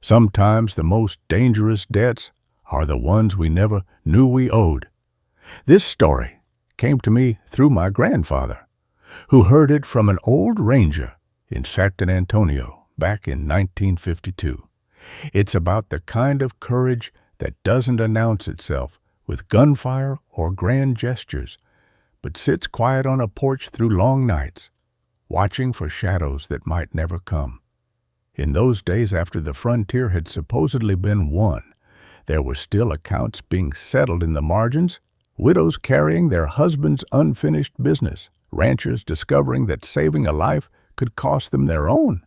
Sometimes the most dangerous debts are the ones we never knew we owed. This story came to me through my grandfather, who heard it from an old ranger in San Antonio back in 1952. It's about the kind of courage that doesn't announce itself with gunfire or grand gestures, but sits quiet on a porch through long nights, watching for shadows that might never come. In those days after the frontier had supposedly been won, there were still accounts being settled in the margins, widows carrying their husbands' unfinished business, ranchers discovering that saving a life could cost them their own.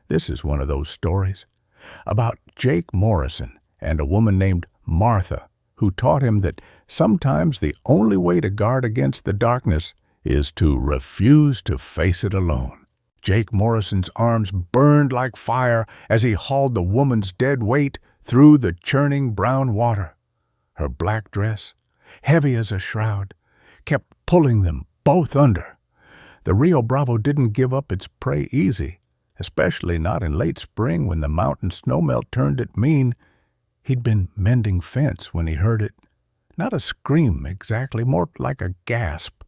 This is one of those stories about Jake Morrison and a woman named Martha, who taught him that sometimes the only way to guard against the darkness is to refuse to face it alone. Jake Morrison's arms burned like fire as he hauled the woman's dead weight through the churning brown water. Her black dress, heavy as a shroud, kept pulling them both under. The Rio Bravo didn't give up its prey easy, especially not in late spring when the mountain snowmelt turned it mean. He'd been mending fence when he heard it. Not a scream exactly, more like a gasp,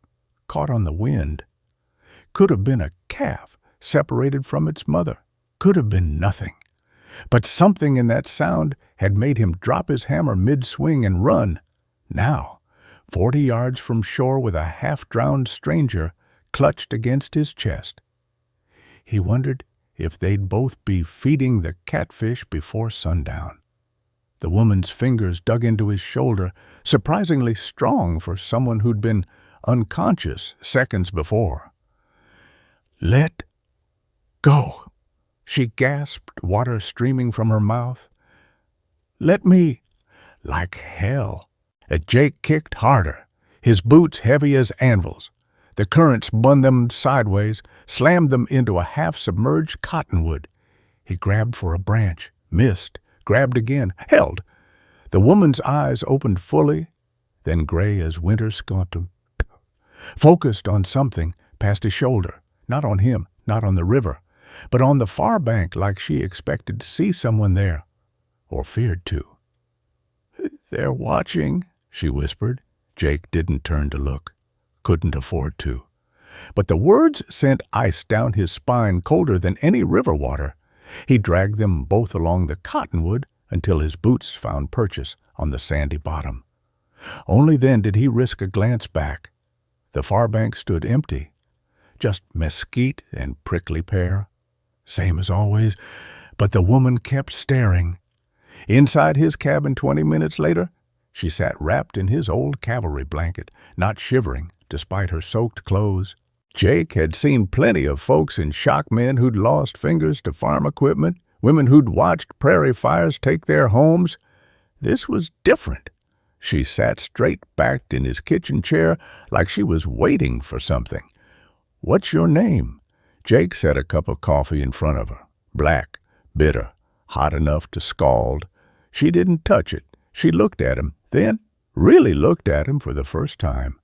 caught on the wind. Could have been a calf separated from its mother. Could have been nothing. But something in that sound had made him drop his hammer mid-swing and run. Now, 40 yards from shore with a half-drowned stranger clutched against his chest. He wondered if they'd both be feeding the catfish before sundown. The woman's fingers dug into his shoulder, surprisingly strong for someone who'd been unconscious seconds before. "Let go," she gasped, water streaming from her mouth. "Let me." Like hell. Jake kicked harder, his boots heavy as anvils. The current spun them sideways, slammed them into a half-submerged cottonwood. He grabbed for a branch, missed, grabbed again, held. The woman's eyes opened fully, then gray as winter scutum. Focused on something past his shoulder, not on him, not on the river, but on the far bank like she expected to see someone there, or feared to. "They're watching," she whispered. Jake didn't turn to look. Couldn't afford to. But the words sent ice down his spine colder than any river water. He dragged them both along the cottonwood until his boots found purchase on the sandy bottom. Only then did he risk a glance back. The far bank stood empty. Just mesquite and prickly pear. Same as always, but the woman kept staring. Inside his cabin 20 minutes later, she sat wrapped in his old cavalry blanket, not shivering despite her soaked clothes. Jake had seen plenty of folks in shock, men who'd lost fingers to farm equipment, women who'd watched prairie fires take their homes. This was different. She sat straight-backed in his kitchen chair like she was waiting for something. "What's your name?" Jake set a cup of coffee in front of her. Black, bitter, hot enough to scald. She didn't touch it. She looked at him, then really looked at him for the first time.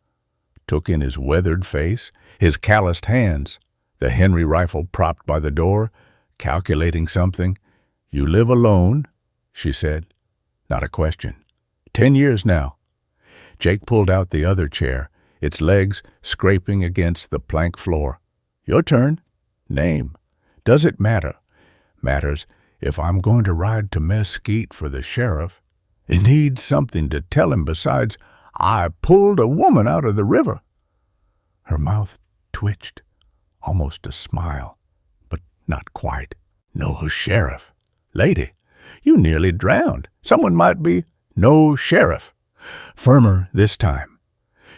Took in his weathered face, his calloused hands, the Henry rifle propped by the door, calculating something. "You live alone," she said. Not a question. 10 years now. Jake pulled out the other chair, its legs scraping against the plank floor. "Your turn. Name. Does it matter?" "Matters if I'm going to ride to Mesquite for the sheriff. It needs something to tell him besides, 'I pulled a woman out of the river.'" Her mouth twitched, almost a smile, but not quite. "No sheriff. Lady, you nearly drowned. Someone might be—" "No sheriff." Firmer this time.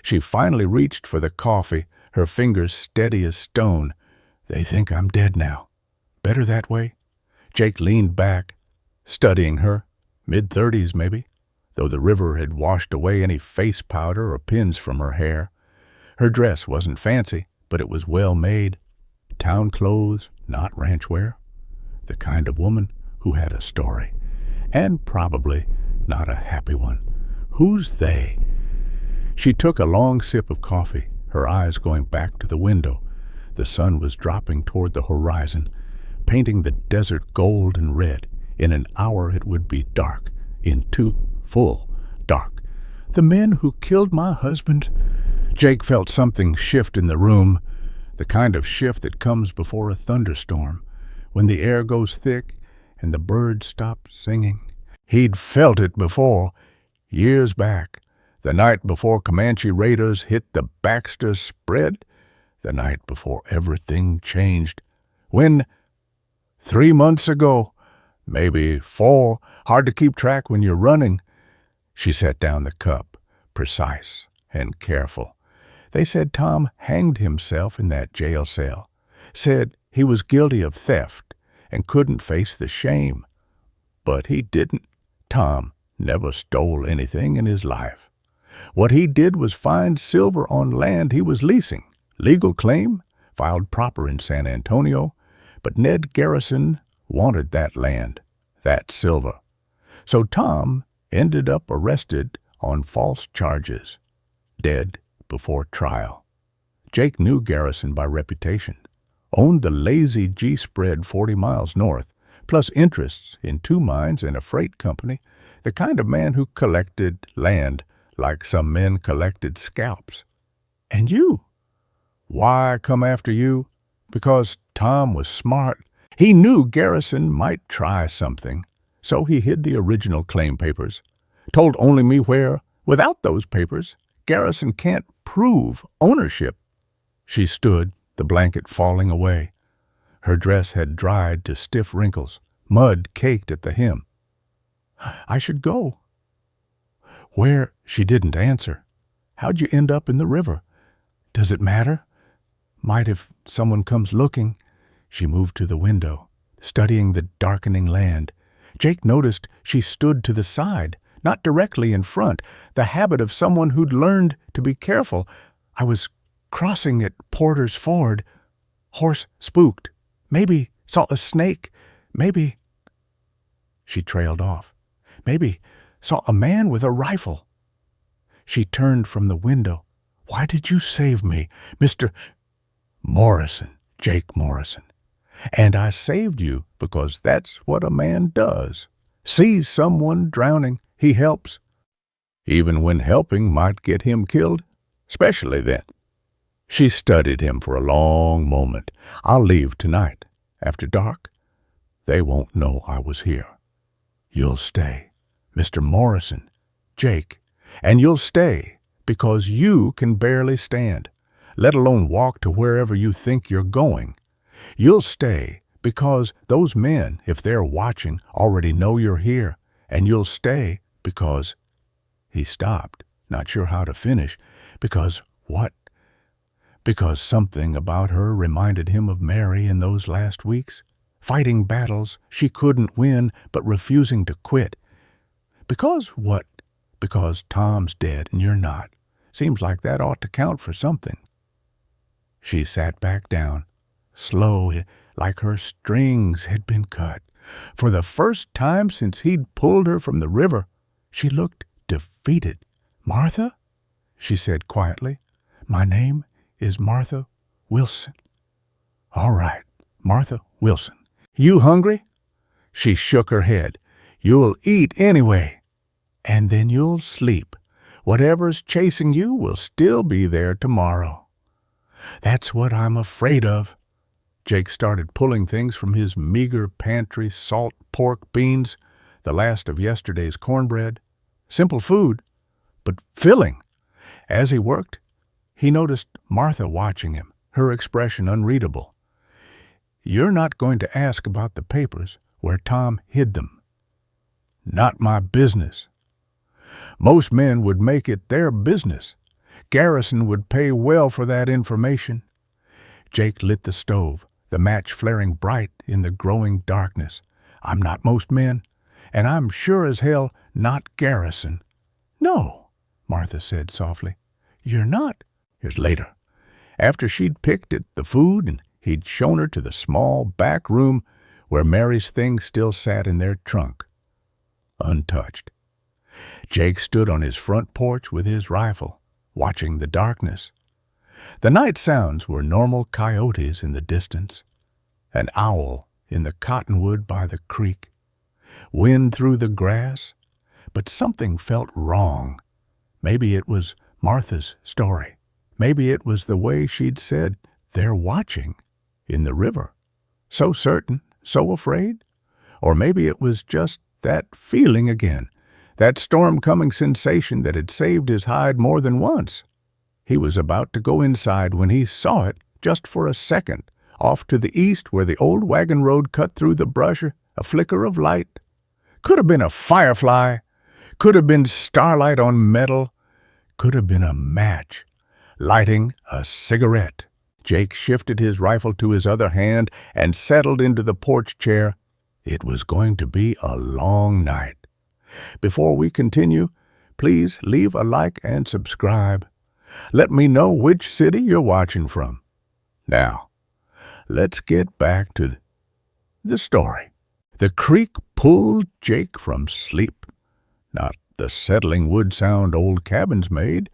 She finally reached for the coffee, her fingers steady as stone. "They think I'm dead now. Better that way?" Jake leaned back, studying her. Mid-30s, maybe, though the river had washed away any face powder or pins from her hair. Her dress wasn't fancy, but it was well made. Town clothes, not ranch wear. The kind of woman who had a story, and probably not a happy one. Who's they? She took a long sip of coffee, her eyes going back to the window. The sun was dropping toward the horizon, painting the desert gold and red, In an hour it would be dark, in two, full dark. The men who killed my husband. Jake felt something shift in the room, the kind of shift that comes before a thunderstorm, when the air goes thick and the birds stop singing. He'd felt it before, years back, the night before Comanche raiders hit the Baxter spread, the night before everything changed. When, 3 months ago, maybe 4, hard to keep track when you're running. She set down the cup, precise and careful. They said Tom hanged himself in that jail cell, said he was guilty of theft and couldn't face the shame. But he didn't. Tom never stole anything in his life. What he did was find silver on land he was leasing. Legal claim, filed proper in San Antonio, but Ned Garrison wanted that land, that silver. So Tom ended up arrested on false charges, dead before trial. Jake knew Garrison by reputation, owned the lazy G-spread 40 miles north, plus interests in 2 mines and a freight company, the kind of man who collected land like some men collected scalps. And you? Why come after you? Because Tom was smart. He knew Garrison might try something, so he hid the original claim papers, told only me where, without those papers, Garrison can't prove ownership. She stood, the blanket falling away. Her dress had dried to stiff wrinkles, mud caked at the hem. I should go. Where? She didn't answer. How'd you end up in the river? Does it matter? Might if someone comes looking. She moved to the window, studying the darkening land. Jake noticed she stood to the side, not directly in front, the habit of someone who'd learned to be careful. I was crossing at Porter's Ford. Horse spooked. Maybe saw a snake. Maybe... She trailed off. Maybe saw a man with a rifle. She turned from the window. Why did you save me, Mr. Morrison, Jake Morrison? And I saved you because that's what a man does. Sees someone drowning, he helps. Even when helping might get him killed, especially then. She studied him for a long moment. I'll leave tonight. After dark, they won't know I was here. You'll stay, Mr. Morrison, Jake, and you'll stay because you can barely stand, let alone walk to wherever you think you're going. You'll stay because those men, if they're watching, already know you're here, and you'll stay because... He stopped, not sure how to finish. Because what? Because something about her reminded him of Mary in those last weeks, fighting battles she couldn't win but refusing to quit. Because what? Because Tom's dead and you're not. Seems like that ought to count for something. She sat back down, slow, like her strings had been cut. For the first time since he'd pulled her from the river, she looked defeated. Martha? She said quietly. My name is Martha Wilson. All right, Martha Wilson. You hungry? She shook her head. You'll eat anyway. And then you'll sleep. Whatever's chasing you will still be there tomorrow. That's what I'm afraid of. Jake started pulling things from his meager pantry, salt, pork, beans, the last of yesterday's cornbread. Simple food, but filling. As he worked, he noticed Martha watching him, her expression unreadable. You're not going to ask about the papers, where Tom hid them. Not my business. Most men would make it their business. Garrison would pay well for that information. Jake lit the stove, the match flaring bright in the growing darkness. I'm not most men, and I'm sure as hell not Garrison. No, Martha said softly. You're not. Here's later. After she'd picked at the food and he'd shown her to the small back room where Mary's things still sat in their trunk, untouched. Jake stood on his front porch with his rifle, watching the darkness. The night sounds were normal coyotes in the distance, an owl in the cottonwood by the creek. wind through the grass, but something felt wrong. Maybe it was Martha's story. Maybe it was the way she'd said, "They're watching," in the river. So certain, so afraid. Or maybe it was just that feeling again, that storm-coming sensation that had saved his hide more than once. He was about to go inside when he saw it, just for a second, off to the east where the old wagon road cut through the brush, a flicker of light. Could have been a firefly, could have been starlight on metal, could have been a match, lighting a cigarette. Jake shifted his rifle to his other hand and settled into the porch chair. It was going to be a long night. Before we continue, please leave a like and subscribe. Let me know which city you're watching from. Now, let's get back to the story. The creek pulled Jake from sleep. Not the settling wood sound old cabins made,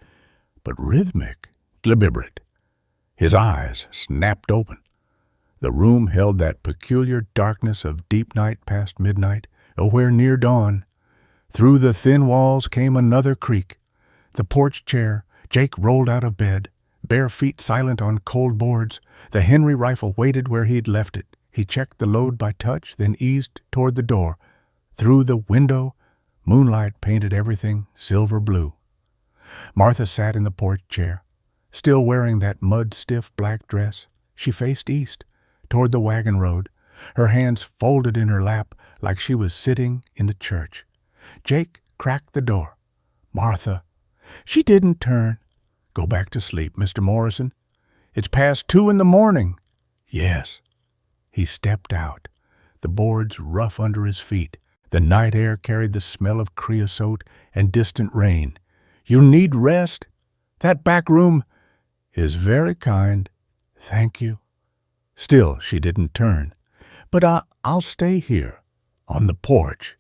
but rhythmic, deliberate. His eyes snapped open. The room held that peculiar darkness of deep night past midnight, nowhere near dawn. Through the thin walls came another creak. The porch chair, Jake rolled out of bed, bare feet silent on cold boards. The Henry rifle waited where he'd left it. He checked the load by touch, then eased toward the door. Through the window, moonlight painted everything silver blue. Martha sat in the porch chair, still wearing that mud-stiff black dress. She faced east, toward the wagon road, her hands folded in her lap like she was sitting in the church. Jake cracked the door. "Martha." She didn't turn. "Go back to sleep, Mr. Morrison. It's past 2 in the morning." "Yes." He stepped out, the boards rough under his feet. The night air carried the smell of creosote and distant rain. "You need rest. That back room is very kind. Thank you." Still, she didn't turn. "But I'll stay here, on the porch."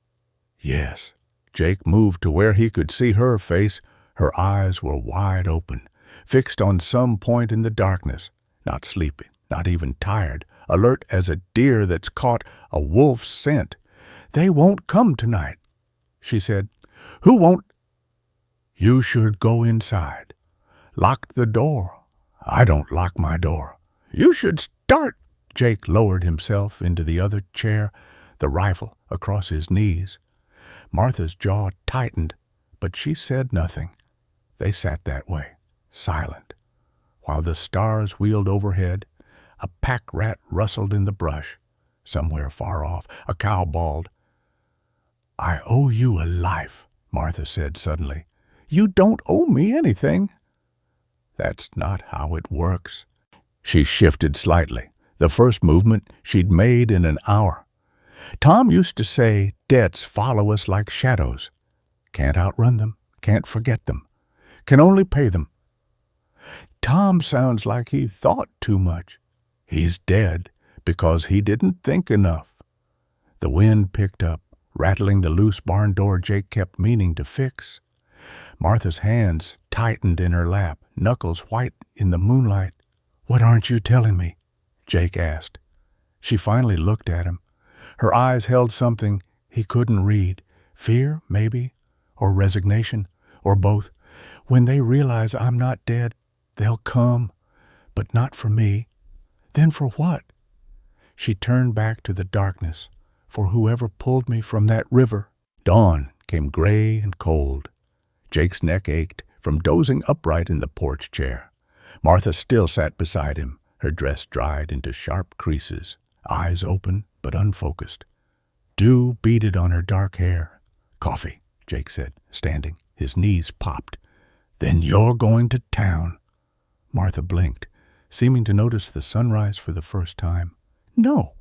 "Yes." Jake moved to where he could see her face. Her eyes were wide open, fixed on some point in the darkness, not sleeping, not even tired, alert as a deer that's caught a wolf's scent. "They won't come tonight," she said. "Who won't?" "You should go inside. Lock the door." "I don't lock my door." "You should start." Jake lowered himself into the other chair, the rifle across his knees. Martha's jaw tightened, but she said nothing. They sat that way, silent, while the stars wheeled overhead. A pack rat rustled in the brush. Somewhere far off, a cow bawled. "I owe you a life," Martha said suddenly. "You don't owe me anything." "That's not how it works." She shifted slightly, the first movement she'd made in an hour. "Tom used to say debts follow us like shadows. Can't outrun them, can't forget them, can only pay them." Tom sounds like he thought too much. He's dead because he didn't think enough. The wind picked up, rattling the loose barn door Jake kept meaning to fix. Martha's hands tightened in her lap, knuckles white in the moonlight. "What aren't you telling me?" Jake asked. She finally looked at him. Her eyes held something he couldn't read. Fear, maybe, or resignation, or both. "When they realize I'm not dead, they'll come, but not for me." "Then for what?" She turned back to the darkness, "For whoever pulled me from that river." Dawn came gray and cold. Jake's neck ached from dozing upright in the porch chair. Martha still sat beside him, her dress dried into sharp creases, eyes open but unfocused. Dew beaded on her dark hair. "Coffee," Jake said, standing. His knees popped. "Then you're going to town." Martha blinked, seeming to notice the sunrise for the first time. "No.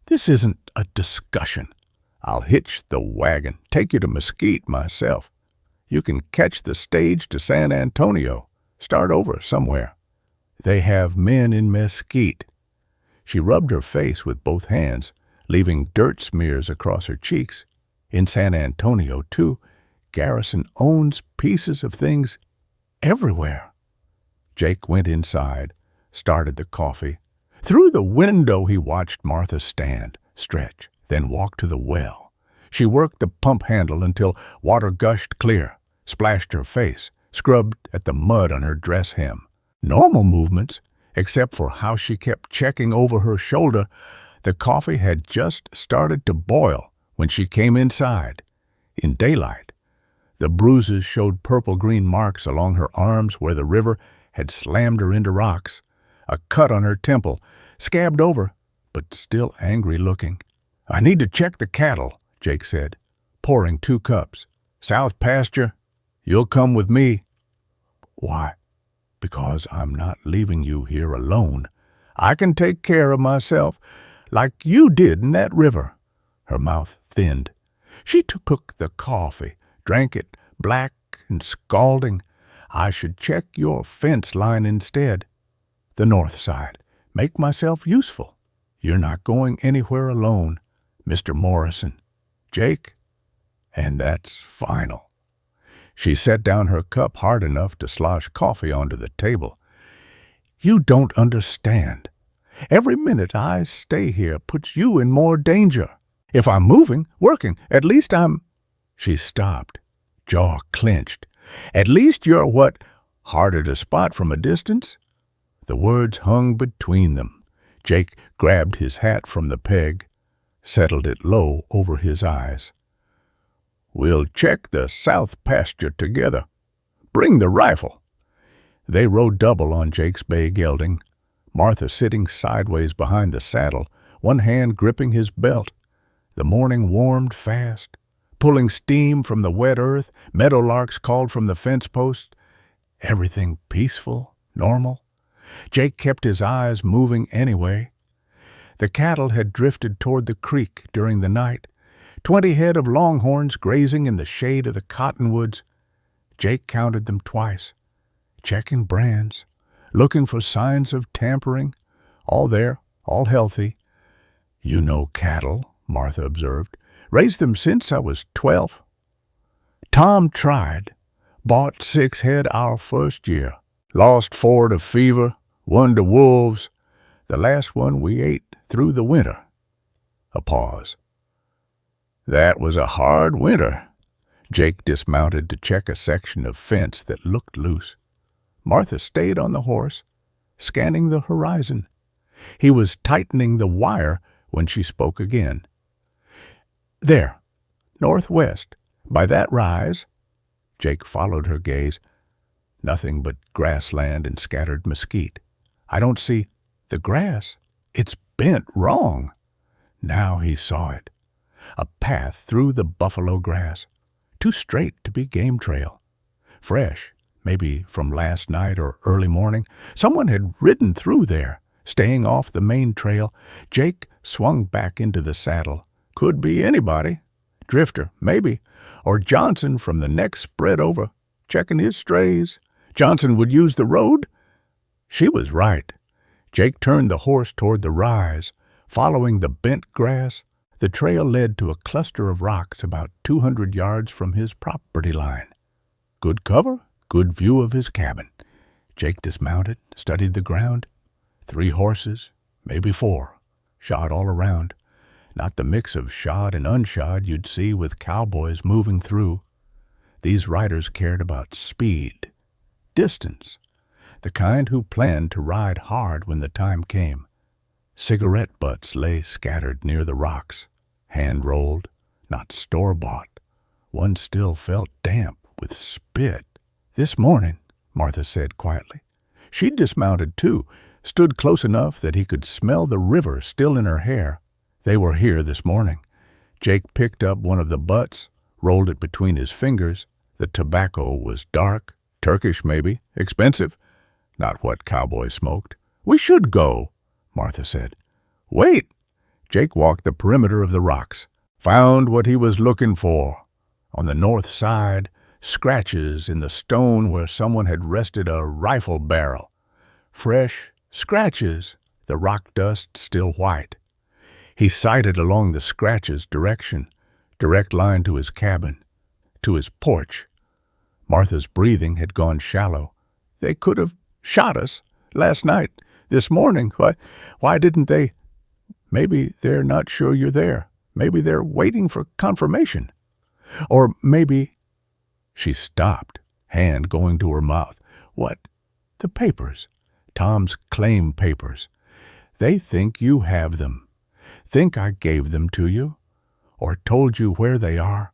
This isn't a discussion. I'll hitch the wagon, take you to Mesquite myself. You can catch the stage to San Antonio, start over somewhere. They have men in Mesquite." She rubbed her face with both hands, leaving dirt smears across her cheeks. "In San Antonio, too, Garrison owns pieces of things everywhere." Jake went inside, started the coffee. Through the window he watched Martha stand, stretch, then walked to the well. She worked the pump handle until water gushed clear, splashed her face, scrubbed at the mud on her dress hem. Normal movements, except for how she kept checking over her shoulder. The coffee had just started to boil when she came inside. In daylight, the bruises showed purple-green marks along her arms where the river had slammed her into rocks. A cut on her temple, scabbed over, but still angry-looking. "I need to check the cattle," Jake said, pouring 2 cups. "South pasture, you'll come with me." "Why?" "Because I'm not leaving you here alone. I can take care of myself, like you did in that river." Her mouth thinned. She took the coffee, drank it, black and scalding. "I should check your fence line instead. The north side. Make myself useful. You're not going anywhere alone, Mr. Morrison. Jake." And that's final. She set down her cup hard enough to slosh coffee onto the table. "You don't understand. Every minute I stay here puts you in more danger. If I'm moving, working, at least I'm—" She stopped, jaw clenched. "At least you're what? Harder to spot from a distance?" The words hung between them. Jake grabbed his hat from the peg, settled it low over his eyes. "We'll check the south pasture together. Bring the rifle." They rode double on Jake's bay gelding, Martha sitting sideways behind the saddle, one hand gripping his belt. The morning warmed fast, pulling steam from the wet earth. Meadowlarks called from the fence post. Everything peaceful, normal. Jake kept his eyes moving anyway. The cattle had drifted toward the creek during the night, 20 head of longhorns grazing in the shade of the cottonwoods. Jake counted them twice, checking brands, looking for signs of tampering. All there, all healthy. "You know cattle," Martha observed. "Raised them since I was 12. Tom tried. Bought 6 head our first year. Lost 4 to fever, 1 to wolves. The last one we ate through the winter." A pause. "That was a hard winter." Jake dismounted to check a section of fence that looked loose. Martha stayed on the horse, scanning the horizon. He was tightening the wire when she spoke again. "There, northwest, by that rise." Jake followed her gaze. "Nothing but grassland and scattered mesquite. I don't see the grass. It's bent wrong." Now he saw it. A path through the buffalo grass, too straight to be game trail. Fresh, maybe from last night or early morning. Someone had ridden through there, staying off the main trail. Jake swung back into the saddle. Could be anybody. Drifter, maybe. Or Johnson from the next spread over, checking his strays. Johnson would use the road? She was right. Jake turned the horse toward the rise. Following the bent grass, the trail led to a cluster of rocks about 200 yards from his property line. Good cover, good view of his cabin. Jake dismounted, studied the ground. 3 horses, maybe 4, shod all around. Not the mix of shod and unshod you'd see with cowboys moving through. These riders cared about speed, distance, the kind who planned to ride hard when the time came. Cigarette butts lay scattered near the rocks, hand-rolled, not store-bought. One still felt damp with spit. "This morning," Martha said quietly. She'd dismounted too, stood close enough that he could smell the river still in her hair. They were here this morning. Jake picked up one of the butts, rolled it between his fingers. The tobacco was dark, Turkish maybe, expensive. Not what cowboys smoked. "We should go," Martha said. "Wait." Jake walked the perimeter of the rocks, found what he was looking for. On the north side, scratches in the stone where someone had rested a rifle barrel. Fresh scratches, the rock dust still white. He sighted along the scratches' direction, direct line to his cabin, to his porch. Martha's breathing had gone shallow. "They could have shot us last night, this morning. Why didn't they?" "Maybe they're not sure you're there. Maybe they're waiting for confirmation. Or maybe—" She stopped, hand going to her mouth. "What? The papers. Tom's claim papers. They think you have them. Think I gave them to you, or told you where they are."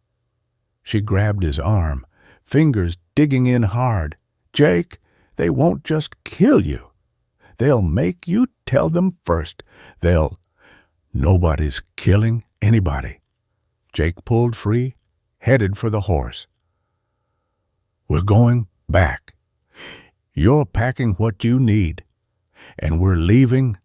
She grabbed his arm, fingers digging in hard. "Jake, they won't just kill you. They'll make you tell them first. Nobody's killing anybody." Jake pulled free, headed for the horse. "We're going back. You're packing what you need, and we're leaving,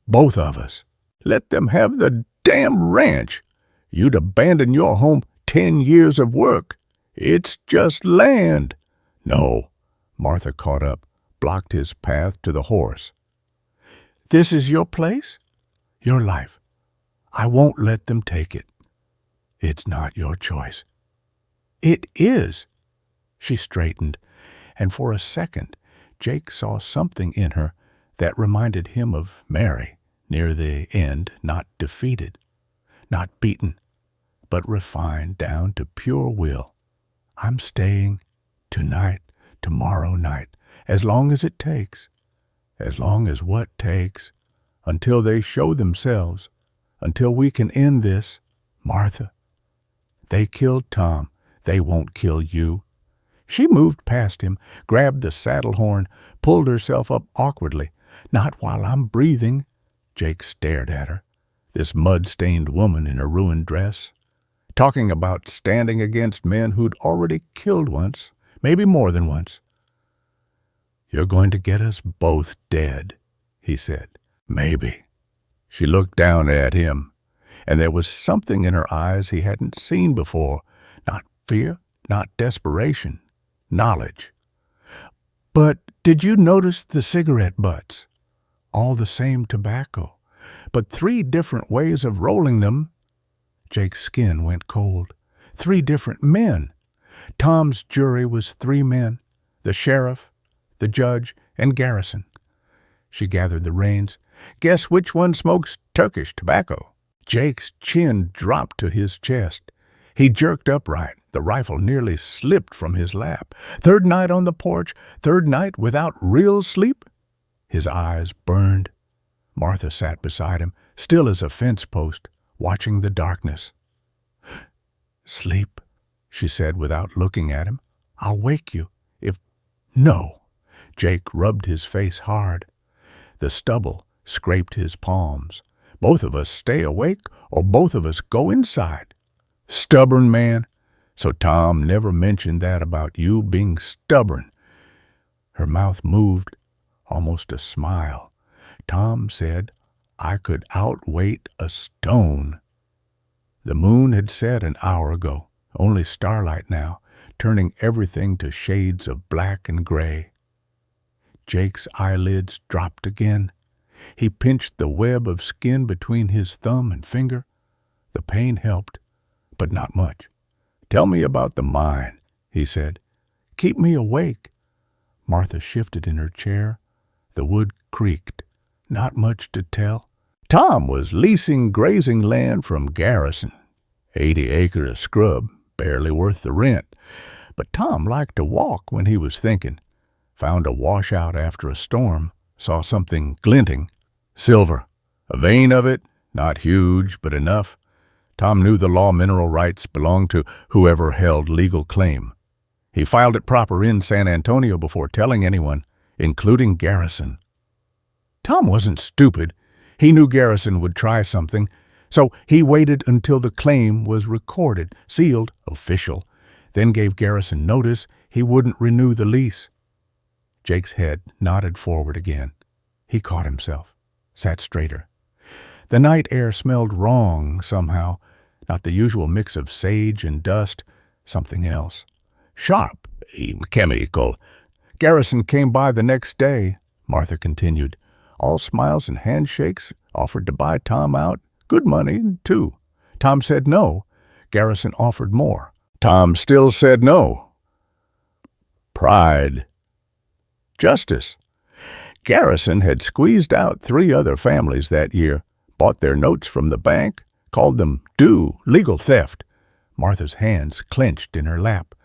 both of us. Let them have the damn ranch. You'd abandon your home, 10 years of work. It's just land." "No." Martha caught up, blocked his path to the horse. "This is your place, your life. I won't let them take it." "It's not your choice." "It is." She straightened, and for a second Jake saw something in her that reminded him of Mary, near the end, not defeated, not beaten, but refined down to pure will. "I'm staying tonight, tomorrow night, as long as it takes. As long as what takes? Until they show themselves, until we can end this, Martha. They killed Tom. They won't kill you." She moved past him, grabbed the saddle horn, pulled herself up awkwardly. "Not while I'm breathing." Jake stared at her, this mud-stained woman in a ruined dress, talking about standing against men who'd already killed once, maybe more than once. "You're going to get us both dead," he said. "Maybe." She looked down at him, and there was something in her eyes he hadn't seen before. Not fear, not desperation. Knowledge. "But did you notice the cigarette butts? All the same tobacco, but 3 different ways of rolling them." Jake's skin went cold. 3 different men. Tom's jury was 3 men, the sheriff, the judge, and Garrison. She gathered the reins. "Guess which one smokes Turkish tobacco?" Jake's chin dropped to his chest. He jerked upright. The rifle nearly slipped from his lap. 3rd night on the porch, 3rd night without real sleep? His eyes burned. Martha sat beside him, still as a fence post, watching the darkness. "Sleep," she said without looking at him. "I'll wake you if—" "No." Jake rubbed his face hard. The stubble scraped his palms. "Both of us stay awake, or both of us go inside." "Stubborn man. So Tom never mentioned that about you being stubborn." Her mouth moved, almost a smile. "Tom said I could outweight a stone." The moon had set an hour ago, only starlight now, turning everything to shades of black and gray. Jake's eyelids dropped again. He pinched the web of skin between his thumb and finger. The pain helped, but not much. "Tell me about the mine," he said. "Keep me awake." Martha shifted in her chair. The wood creaked. "Not much to tell. Tom was leasing grazing land from Garrison. 80 acres of scrub, barely worth the rent. But Tom liked to walk when he was thinking. Found a washout after a storm, saw something glinting. Silver. A vein of it, not huge, but enough. Tom knew the law mineral rights belonged to whoever held legal claim. He filed it proper in San Antonio before telling anyone, including Garrison. Tom wasn't stupid. He knew Garrison would try something, so he waited until the claim was recorded, sealed, official, then gave Garrison notice he wouldn't renew the lease. Jake's head nodded forward again. He caught himself, sat straighter. The night air smelled wrong somehow, not the usual mix of sage and dust, something else. Sharp, chemical. Garrison came by the next day, Martha continued. All smiles and handshakes, offered to buy Tom out. Good money, too. Tom said no. Garrison offered more. Tom still said no. Pride. Justice. Garrison had squeezed out 3 other families that year, bought their notes from the bank, called them legal theft. Martha's hands clenched in her lap.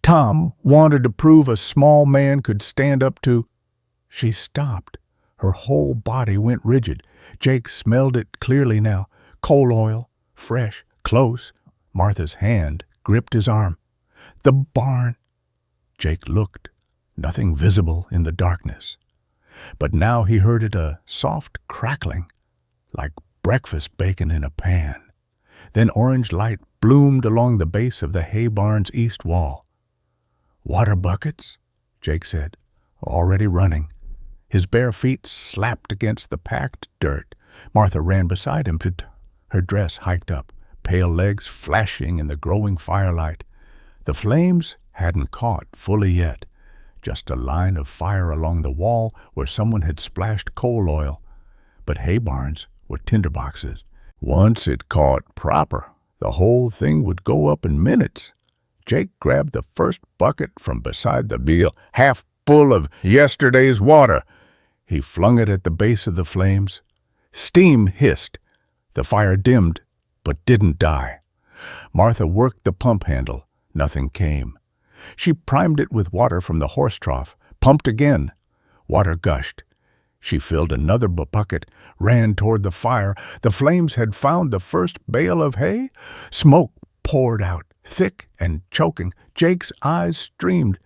Tom wanted to prove a small man could stand up to... She stopped. Her whole body went rigid. Jake smelled it clearly now. Coal oil, fresh, close. Martha's hand gripped his arm. The barn. Jake looked. Nothing visible in the darkness. But now he heard it, a soft crackling, like breakfast bacon in a pan. Then orange light bloomed along the base of the hay barn's east wall. "Water buckets," Jake said, already running. His bare feet slapped against the packed dirt. Martha ran beside him, her dress hiked up, pale legs flashing in the growing firelight. The flames hadn't caught fully yet, just a line of fire along the wall where someone had splashed coal oil. But hay barns were tinderboxes. Once it caught proper, the whole thing would go up in minutes. Jake grabbed the first bucket from beside the meal, half full of yesterday's water. He flung it at the base of the flames. Steam hissed. The fire dimmed, but didn't die. Martha worked the pump handle. Nothing came. She primed it with water from the horse trough, pumped again. Water gushed. She filled another bucket, ran toward the fire. The flames had found the first bale of hay. Smoke poured out, thick and choking. Jake's eyes streamed.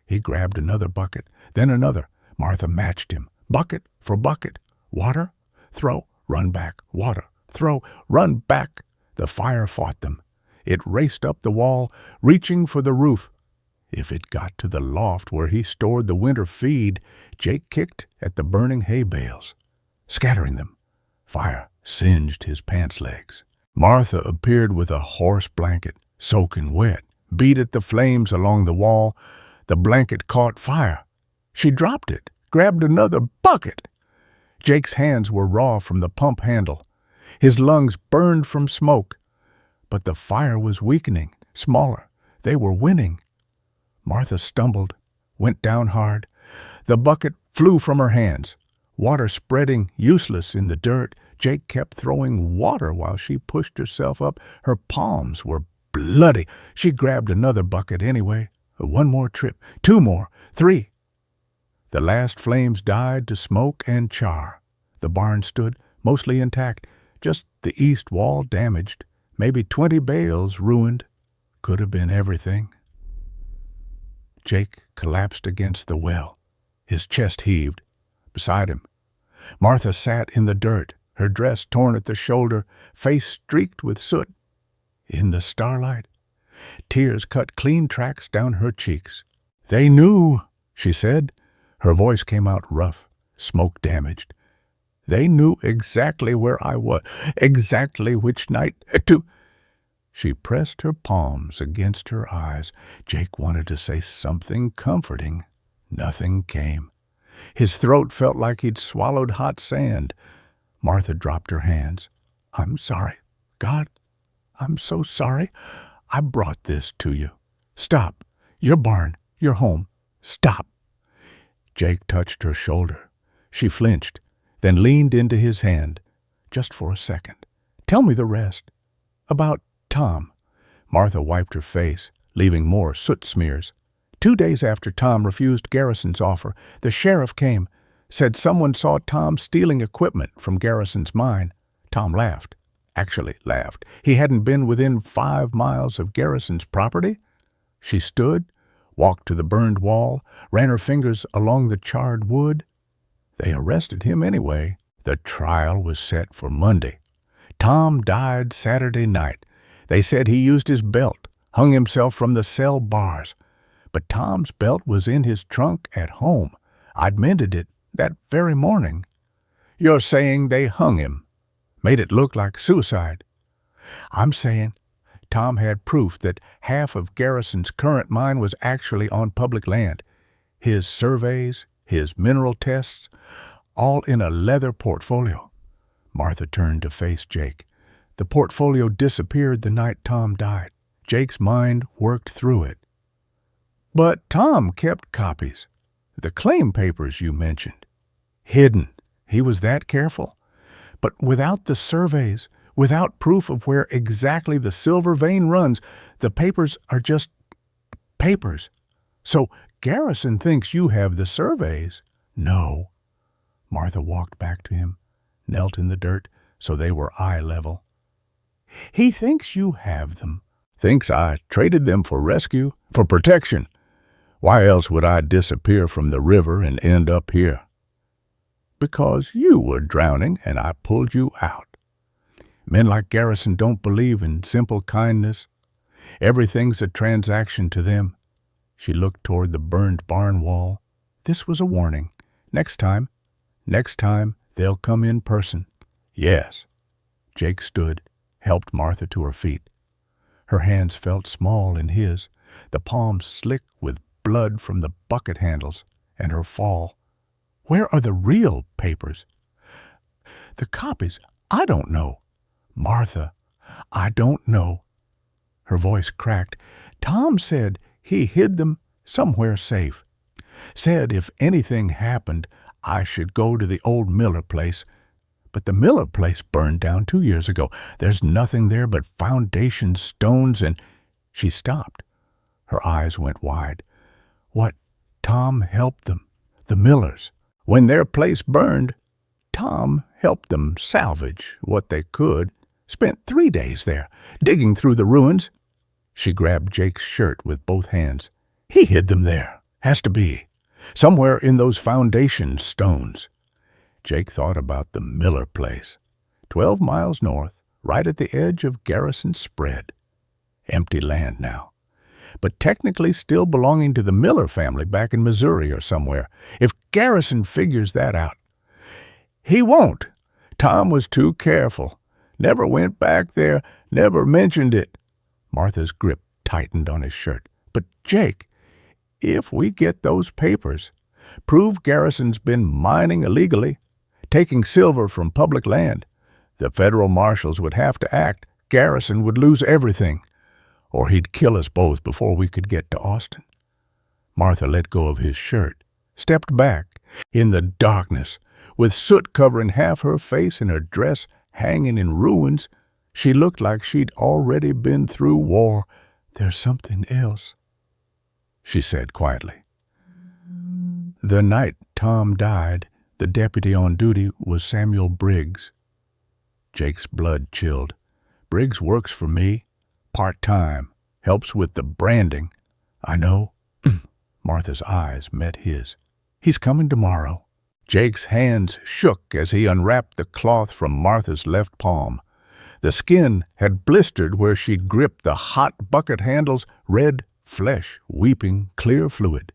He grabbed another bucket, then another. Martha matched him, bucket for bucket. Water, throw, run back. Water, throw, run back. The fire fought them. It raced up the wall, reaching for the roof. If it got to the loft where he stored the winter feed, Jake kicked at the burning hay bales, scattering them. Fire singed his pants legs. Martha appeared with a horse blanket, soaking wet, beat at the flames along the wall. The blanket caught fire. She dropped it, grabbed another bucket. Jake's hands were raw from the pump handle. His lungs burned from smoke. But the fire was weakening, smaller. They were winning. Martha stumbled, went down hard. The bucket flew from her hands. Water spreading, useless in the dirt. Jake kept throwing water while she pushed herself up. Her palms were bloody. She grabbed another bucket anyway. One more trip, two more, three. The last flames died to smoke and char. The barn stood, mostly intact, just the east wall damaged. Maybe 20 bales ruined. Could have been everything. Jake collapsed against the well. His chest heaved. Beside him, Martha sat in the dirt, her dress torn at the shoulder, face streaked with soot. In the starlight, tears cut clean tracks down her cheeks. "They knew," she said. Her voice came out rough, smoke-damaged. "They knew exactly where I was, exactly which night to..." She pressed her palms against her eyes. Jake wanted to say something comforting. Nothing came. His throat felt like he'd swallowed hot sand. Martha dropped her hands. "I'm sorry. God, I'm so sorry. I brought this to you. Stop. Your barn, your home. Stop." Jake touched her shoulder. She flinched, then leaned into his hand. "Just for a second. Tell me the rest. About Tom." Martha wiped her face, leaving more soot smears. 2 days after Tom refused Garrison's offer, the sheriff came, said someone saw Tom stealing equipment from Garrison's mine. Tom laughed. Actually laughed. He hadn't been within 5 miles of Garrison's property. She stood, walked to the burned wall, ran her fingers along the charred wood. They arrested him anyway. The trial was set for Monday. Tom died Saturday night. They said he used his belt, hung himself from the cell bars. But Tom's belt was in his trunk at home. I'd mended it that very morning. You're saying they hung him, made it look like suicide. I'm saying Tom had proof that half of Garrison's current mine was actually on public land. His surveys, his mineral tests, all in a leather portfolio. Martha turned to face Jake. The portfolio disappeared the night Tom died. Jake's mind worked through it. But Tom kept copies. The claim papers you mentioned. Hidden. He was that careful. But without the surveys, without proof of where exactly the silver vein runs. The papers are just papers. So Garrison thinks you have the surveys. No. Martha walked back to him, knelt in the dirt so they were eye level. He thinks you have them. Thinks I traded them for rescue, for protection. Why else would I disappear from the river and end up here? Because you were drowning and I pulled you out. Men like Garrison don't believe in simple kindness. Everything's a transaction to them. She looked toward the burned barn wall. This was a warning. Next time, they'll come in person. Yes. Jake stood, helped Martha to her feet. Her hands felt small in his, the palms slick with blood from the bucket handles and her fall. Where are the real papers? The copies? I don't know. Martha, I don't know. Her voice cracked. Tom said he hid them somewhere safe. Said if anything happened, I should go to the old Miller place. But the Miller place burned down 2 years ago. There's nothing there but foundation stones and— She stopped. Her eyes went wide. What? Tom helped them, the Millers. When their place burned, Tom helped them salvage what they could. Spent 3 days there, digging through the ruins. She grabbed Jake's shirt with both hands. He hid them there. Has to be. Somewhere in those foundation stones. Jake thought about the Miller place. 12 miles north, right at the edge of Garrison's spread. Empty land now. But technically still belonging to the Miller family back in Missouri or somewhere. If Garrison figures that out. He won't. Tom was too careful. Never went back there, never mentioned it. Martha's grip tightened on his shirt. But Jake, if we get those papers, prove Garrison's been mining illegally, taking silver from public land, the federal marshals would have to act. Garrison would lose everything, or he'd kill us both before we could get to Austin. Martha let go of his shirt, stepped back. In the darkness, with soot covering half her face and her dress hanging in ruins, she looked like she'd already been through war. There's something else, she said quietly. The night Tom died, the deputy on duty was Samuel Briggs. Jake's blood chilled. Briggs works for me, part-time, helps with the branding. I know. Martha's eyes met his. He's coming tomorrow. Jake's hands shook as he unwrapped the cloth from Martha's left palm. The skin had blistered where she'd gripped the hot bucket handles, red flesh weeping clear fluid.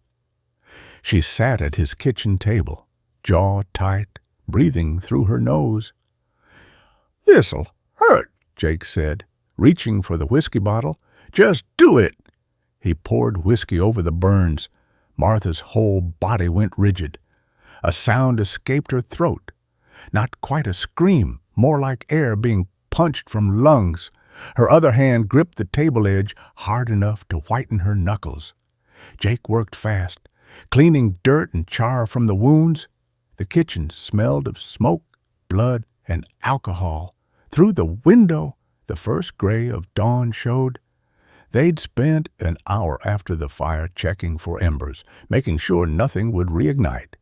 She sat at his kitchen table, jaw tight, breathing through her nose. This'll hurt, Jake said, reaching for the whiskey bottle. Just do it. He poured whiskey over the burns. Martha's whole body went rigid. A sound escaped her throat. Not quite a scream, more like air being punched from lungs. Her other hand gripped the table edge hard enough to whiten her knuckles. Jake worked fast, cleaning dirt and char from the wounds. The kitchen smelled of smoke, blood, and alcohol. Through the window, the first gray of dawn showed. They'd spent an hour after the fire checking for embers, making sure nothing would reignite.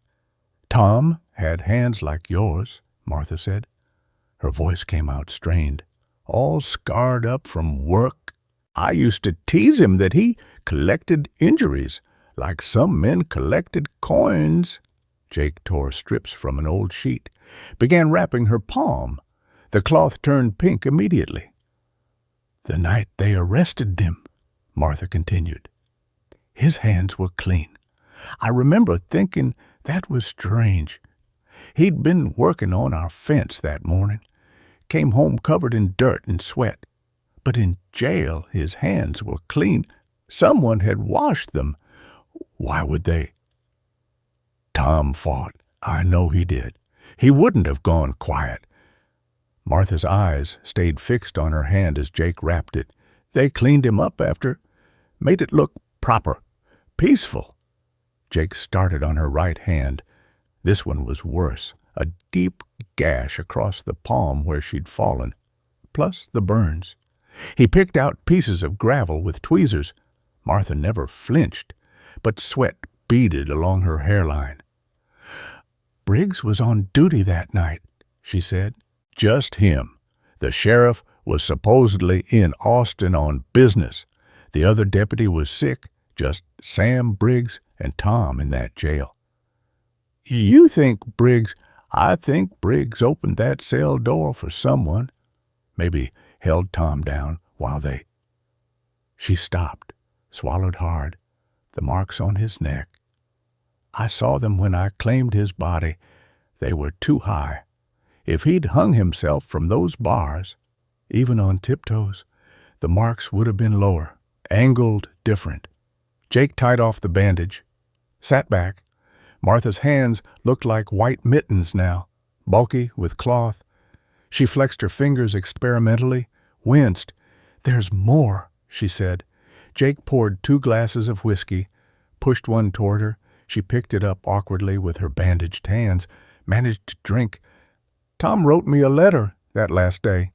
Tom had hands like yours, Martha said. Her voice came out strained. All scarred up from work. I used to tease him that he collected injuries, like some men collected coins. Jake tore strips from an old sheet, began wrapping her palm. The cloth turned pink immediately. The night they arrested him, Martha continued. His hands were clean. I remember thinking that was strange. He'd been working on our fence that morning. Came home covered in dirt and sweat. But in jail, his hands were clean. Someone had washed them. Why would they? Tom fought. I know he did. He wouldn't have gone quiet. Martha's eyes stayed fixed on her hand as Jake wrapped it. They cleaned him up after, made it look proper, peaceful. Jake started on her right hand. This one was worse, a deep gash across the palm where she'd fallen. plus the burns. He picked out pieces of gravel with tweezers. Martha never flinched, but sweat beaded along her hairline. "Briggs was on duty that night," she said. "Just him. The sheriff was supposedly in Austin on business. The other deputy was sick, just Sam, Briggs, and Tom in that jail." "You think Briggs—" "I think Briggs opened that cell door for someone. Maybe held Tom down while they—" She stopped, swallowed hard, the marks on his neck. "I saw them when I claimed his body. They were too high. If he'd hung himself from those bars, even on tiptoes, the marks would have been lower, angled different." Jake tied off the bandage, sat back. Martha's hands looked like white mittens now, bulky with cloth. She flexed her fingers experimentally, winced. "There's more," she said. Jake poured 2 glasses of whiskey, pushed one toward her. She picked it up awkwardly with her bandaged hands, managed to drink. "Tom wrote me a letter that last day.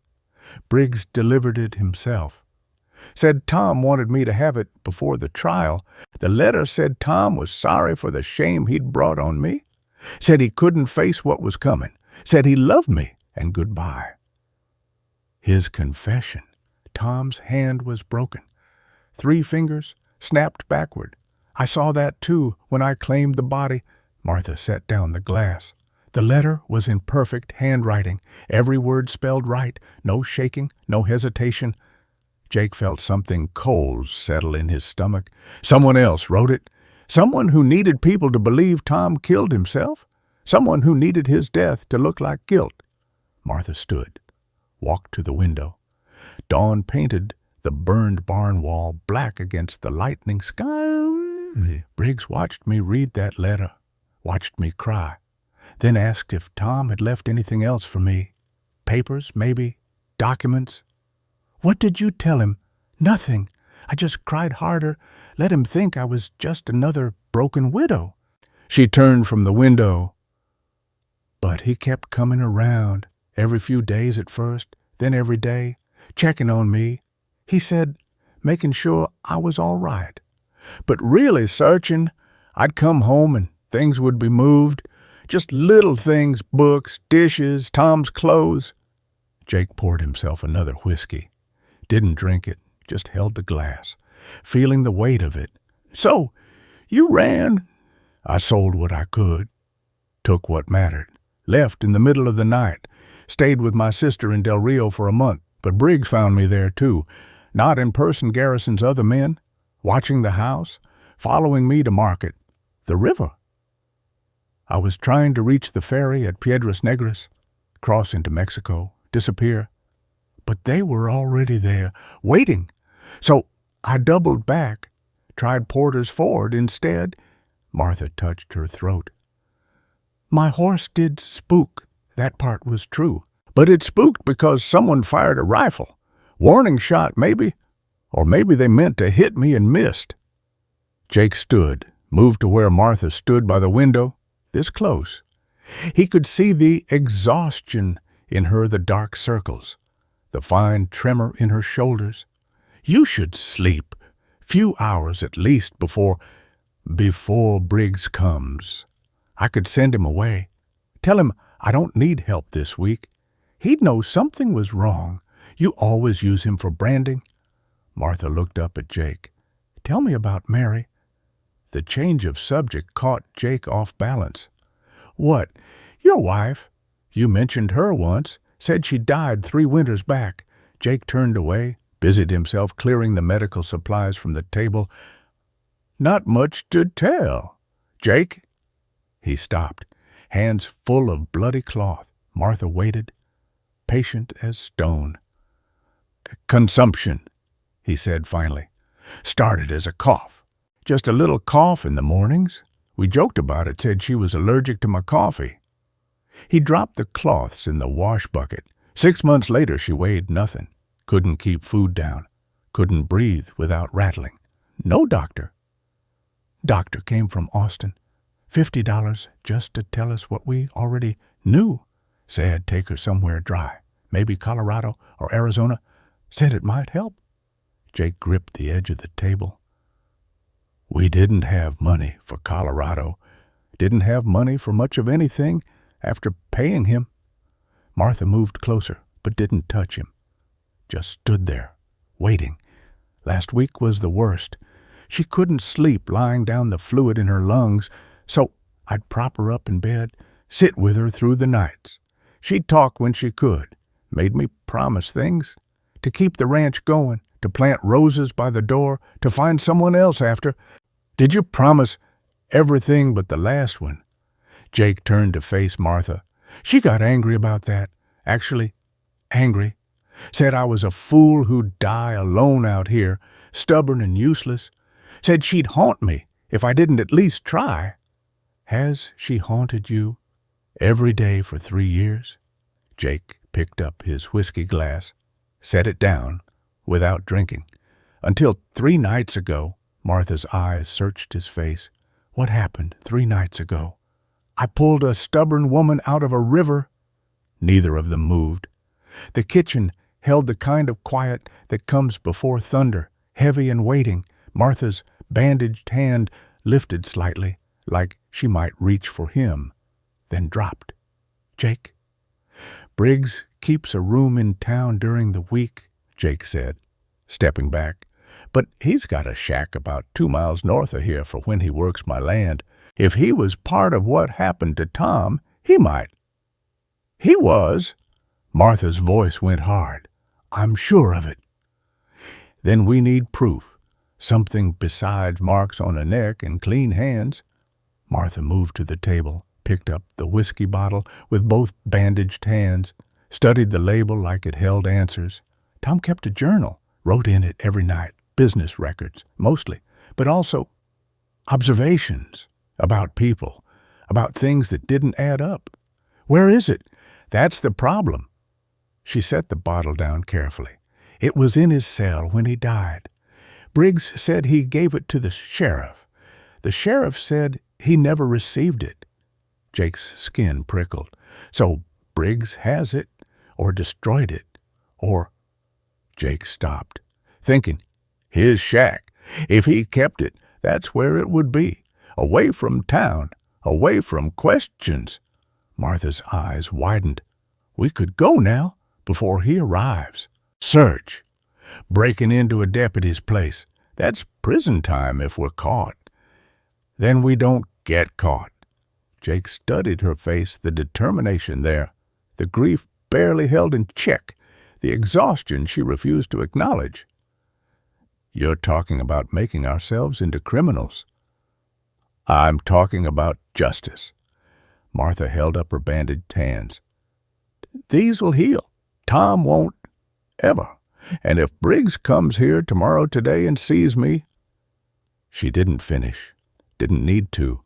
Briggs delivered it himself. Said Tom wanted me to have it before the trial. The letter said Tom was sorry for the shame he'd brought on me. Said he couldn't face what was coming. Said he loved me, and goodbye." His confession. Tom's hand was broken. 3 fingers snapped backward. "I saw that too when I claimed the body." Martha set down the glass. The letter was in perfect handwriting, every word spelled right, no shaking, no hesitation. Jake felt something cold settle in his stomach. Someone else wrote it. Someone who needed people to believe Tom killed himself. Someone who needed his death to look like guilt. Martha stood, walked to the window. Dawn painted the burned barn wall black against the lightning sky. Briggs watched me read that letter, watched me cry, then asked if Tom had left anything else for me. Papers, maybe, documents. "What did you tell him?" "Nothing. I just cried harder, let him think I was just another broken widow." She turned from the window. "But he kept coming around, every few days at first, then every day, checking on me. He said, making sure I was all right. But really searching, I'd come home and things would be moved. Just little things, books, dishes, Tom's clothes." Jake poured himself another whiskey. Didn't drink it, just held the glass, feeling the weight of it. "So, you ran." "I sold what I could, took what mattered, left in the middle of the night, stayed with my sister in Del Rio for a month, but Briggs found me there too, not in person Garrison's other men, watching the house, following me to market, the river. I was trying to reach the ferry at Piedras Negras, cross into Mexico, disappear. But they were already there, waiting. So I doubled back, tried Porter's Ford instead." Martha touched her throat. "My horse did spook. That part was true. But it spooked because someone fired a rifle. Warning shot, maybe. Or maybe they meant to hit me and missed." Jake stood, moved to where Martha stood by the window, this close. He could see the exhaustion in her, the dark circles, the fine tremor in her shoulders. "You should sleep. Few hours at least before Briggs comes. I could send him away. Tell him I don't need help this week. He'd know something was wrong. You always use him for branding." Martha looked up at Jake. "Tell me about Mary." The change of subject caught Jake off balance. "What? Your wife? You mentioned her once. Said she died 3 winters back." Jake turned away, busied himself clearing the medical supplies from the table. "Not much to tell. Jake?" He stopped, hands full of bloody cloth. Martha waited, patient as stone. "Consumption," he said finally. "Started as a cough. Just a little cough in the mornings. We joked about it, said she was allergic to my coffee." He dropped the cloths in the wash bucket. 6 months later she weighed nothing. Couldn't keep food down. Couldn't breathe without rattling. No doctor. Doctor came from Austin. $50 just to tell us what we already knew. Said take her somewhere dry. maybe Colorado or Arizona. Said it might help. Jake gripped the edge of the table. We didn't have money for Colorado. Didn't have money for much of anything after paying him. Martha moved closer, but didn't touch him. Just stood there, waiting. Last week was the worst. She couldn't sleep lying down the fluid in her lungs, so I'd prop her up in bed, sit with her through the nights. She'd talk when she could, made me promise things, to keep the ranch going, to plant roses by the door, to find someone else after. Did you promise everything but the last one? Jake turned to face Martha. She got angry about that. Actually, angry. Said I was a fool who'd die alone out here, stubborn and useless. Said she'd haunt me if I didn't at least try. Has she haunted you every day for 3 years? Jake picked up his whiskey glass, set it down without drinking. Until 3 nights ago. Martha's eyes searched his face. What happened 3 nights ago? I pulled a stubborn woman out of a river. Neither of them moved. The kitchen held the kind of quiet that comes before thunder, heavy and waiting. Martha's bandaged hand lifted slightly, like she might reach for him, then dropped. Jake? Briggs keeps a room in town during the week, Jake said, stepping back. But he's got a shack about 2 miles north of here for when he works my land. If he was part of what happened to Tom, he might. He was. Martha's voice went hard. I'm sure of it. Then we need proof. Something besides marks on a neck and clean hands. Martha moved to the table, picked up the whiskey bottle with both bandaged hands, studied the label like it held answers. Tom kept a journal, wrote in it every night. Business records, mostly, but also observations about people, about things that didn't add up. Where is it? That's the problem. She set the bottle down carefully. It was in his cell when he died. Briggs said he gave it to the sheriff. The sheriff said he never received it. Jake's skin prickled. So Briggs has it, or destroyed it, or... Jake stopped, thinking, his shack. If he kept it, that's where it would be. Away from town, away from questions. Martha's eyes widened. We could go now, before he arrives. Search. Breaking into a deputy's place. That's prison time if we're caught. Then we don't get caught. Jake studied her face, the determination there, the grief barely held in check, the exhaustion she refused to acknowledge. You're talking about making ourselves into criminals. I'm talking about justice. Martha held up her bandaged hands. These will heal. Tom won't, ever. And if Briggs comes here today and sees me... She didn't finish. Didn't need to.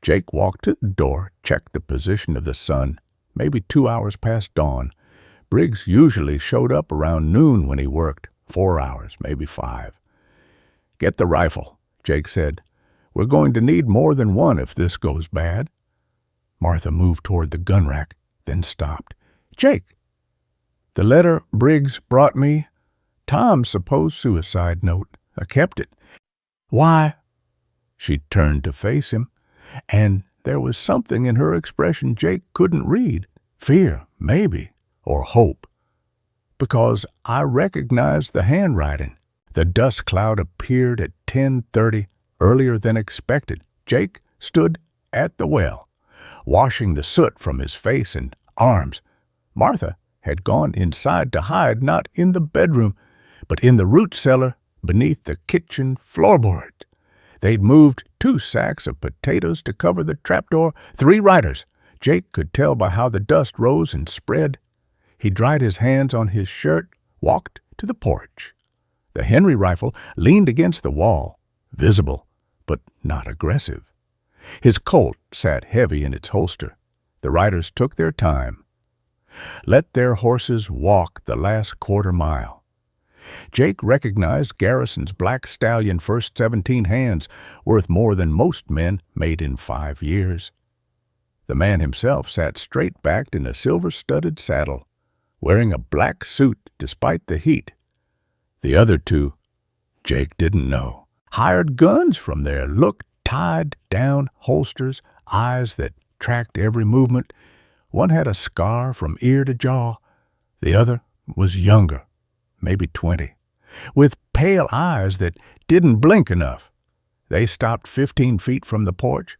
Jake walked to the door, checked the position of the sun, maybe 2 hours past dawn. Briggs usually showed up around noon when he worked. 4 hours, maybe 5. Get the rifle, Jake said. We're going to need more than one if this goes bad. Martha moved toward the gun rack, then stopped. Jake, the letter Briggs brought me, Tom's supposed suicide note. I kept it. Why? She turned to face him, and there was something in her expression Jake couldn't read. Fear, maybe, or hope. Because I recognized the handwriting. The dust cloud appeared at 10:30, earlier than expected. Jake stood at the well, washing the soot from his face and arms. Martha had gone inside to hide, not in the bedroom, but in the root cellar beneath the kitchen floorboard. They'd moved 2 sacks of potatoes to cover the trapdoor, 3 riders. Jake could tell by how the dust rose and spread. He dried his hands on his shirt, walked to the porch. The Henry rifle leaned against the wall, visible, but not aggressive. His Colt sat heavy in its holster. The riders took their time. Let their horses walk the last quarter mile. Jake recognized Garrison's black stallion first 17 hands, worth more than most men made in 5 years. The man himself sat straight-backed in a silver-studded saddle. wearing a black suit despite the heat. The other two, Jake didn't know, hired guns from their look, tied down holsters, eyes that tracked every movement. One had a scar from ear to jaw. The other was younger, maybe 20, with pale eyes that didn't blink enough. They stopped 15 feet from the porch,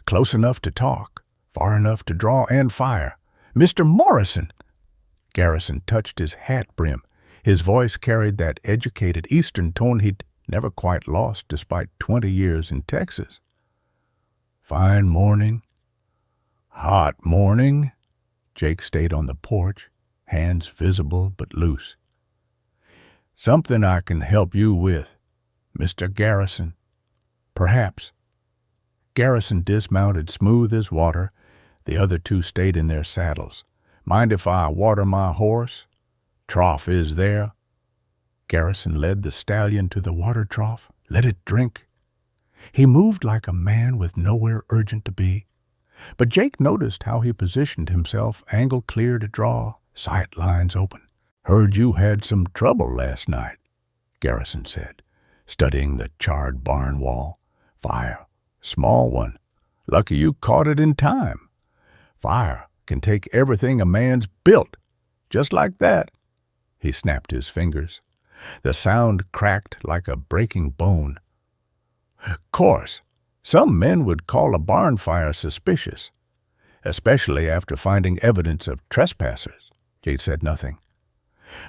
close enough to talk, far enough to draw and fire. "Mr. Morrison!" Garrison touched his hat brim. His voice carried that educated Eastern tone he'd never quite lost despite 20 years in Texas. "Fine morning. Hot morning." Jake stayed on the porch, hands visible but loose. "Something I can help you with, Mr. Garrison?" "Perhaps." Garrison dismounted smooth as water. The other two stayed in their saddles. "Mind if I water my horse? Trough is there." Garrison led the stallion to the water trough. "Let it drink." He moved like a man with nowhere urgent to be. But Jake noticed how he positioned himself, angle clear to draw, sight lines open. "Heard you had some trouble last night," Garrison said, studying the charred barn wall. "Fire. Small one. Lucky you caught it in time. Fire can take everything a man's built. Just like that." He snapped his fingers. The sound cracked like a breaking bone. "Course, some men would call a barn fire suspicious, especially after finding evidence of trespassers." Jake said nothing.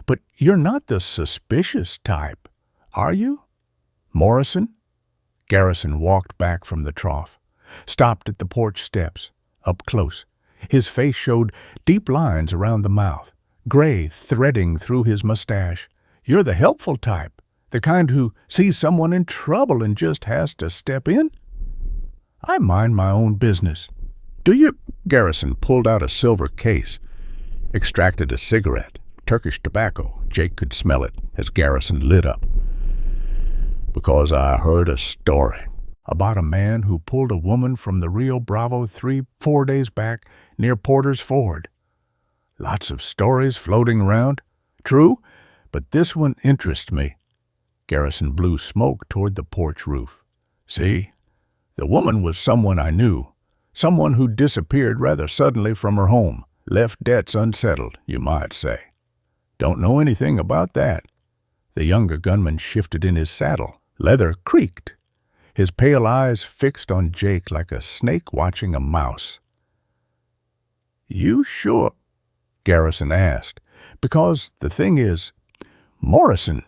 "But you're not the suspicious type, are you, Morrison?" Garrison walked back from the trough, stopped at the porch steps, up close. His face showed deep lines around the mouth, gray threading through his mustache. "You're the helpful type, the kind who sees someone in trouble and just has to step in?" "I mind my own business. Do you?" Garrison pulled out a silver case, extracted a cigarette, Turkish tobacco. Jake could smell it as Garrison lit up. "Because I heard a story about a man who pulled a woman from the Rio Bravo 3-4 days back near Porter's Ford. Lots of stories floating around. True, but this one interests me." Garrison blew smoke toward the porch roof. "See, the woman was someone I knew, someone who disappeared rather suddenly from her home, left debts unsettled, you might say. Don't know anything about that." The younger gunman shifted in his saddle. Leather creaked, his pale eyes fixed on Jake like a snake watching a mouse. "You sure?" Garrison asked. "Because the thing is, Morrison,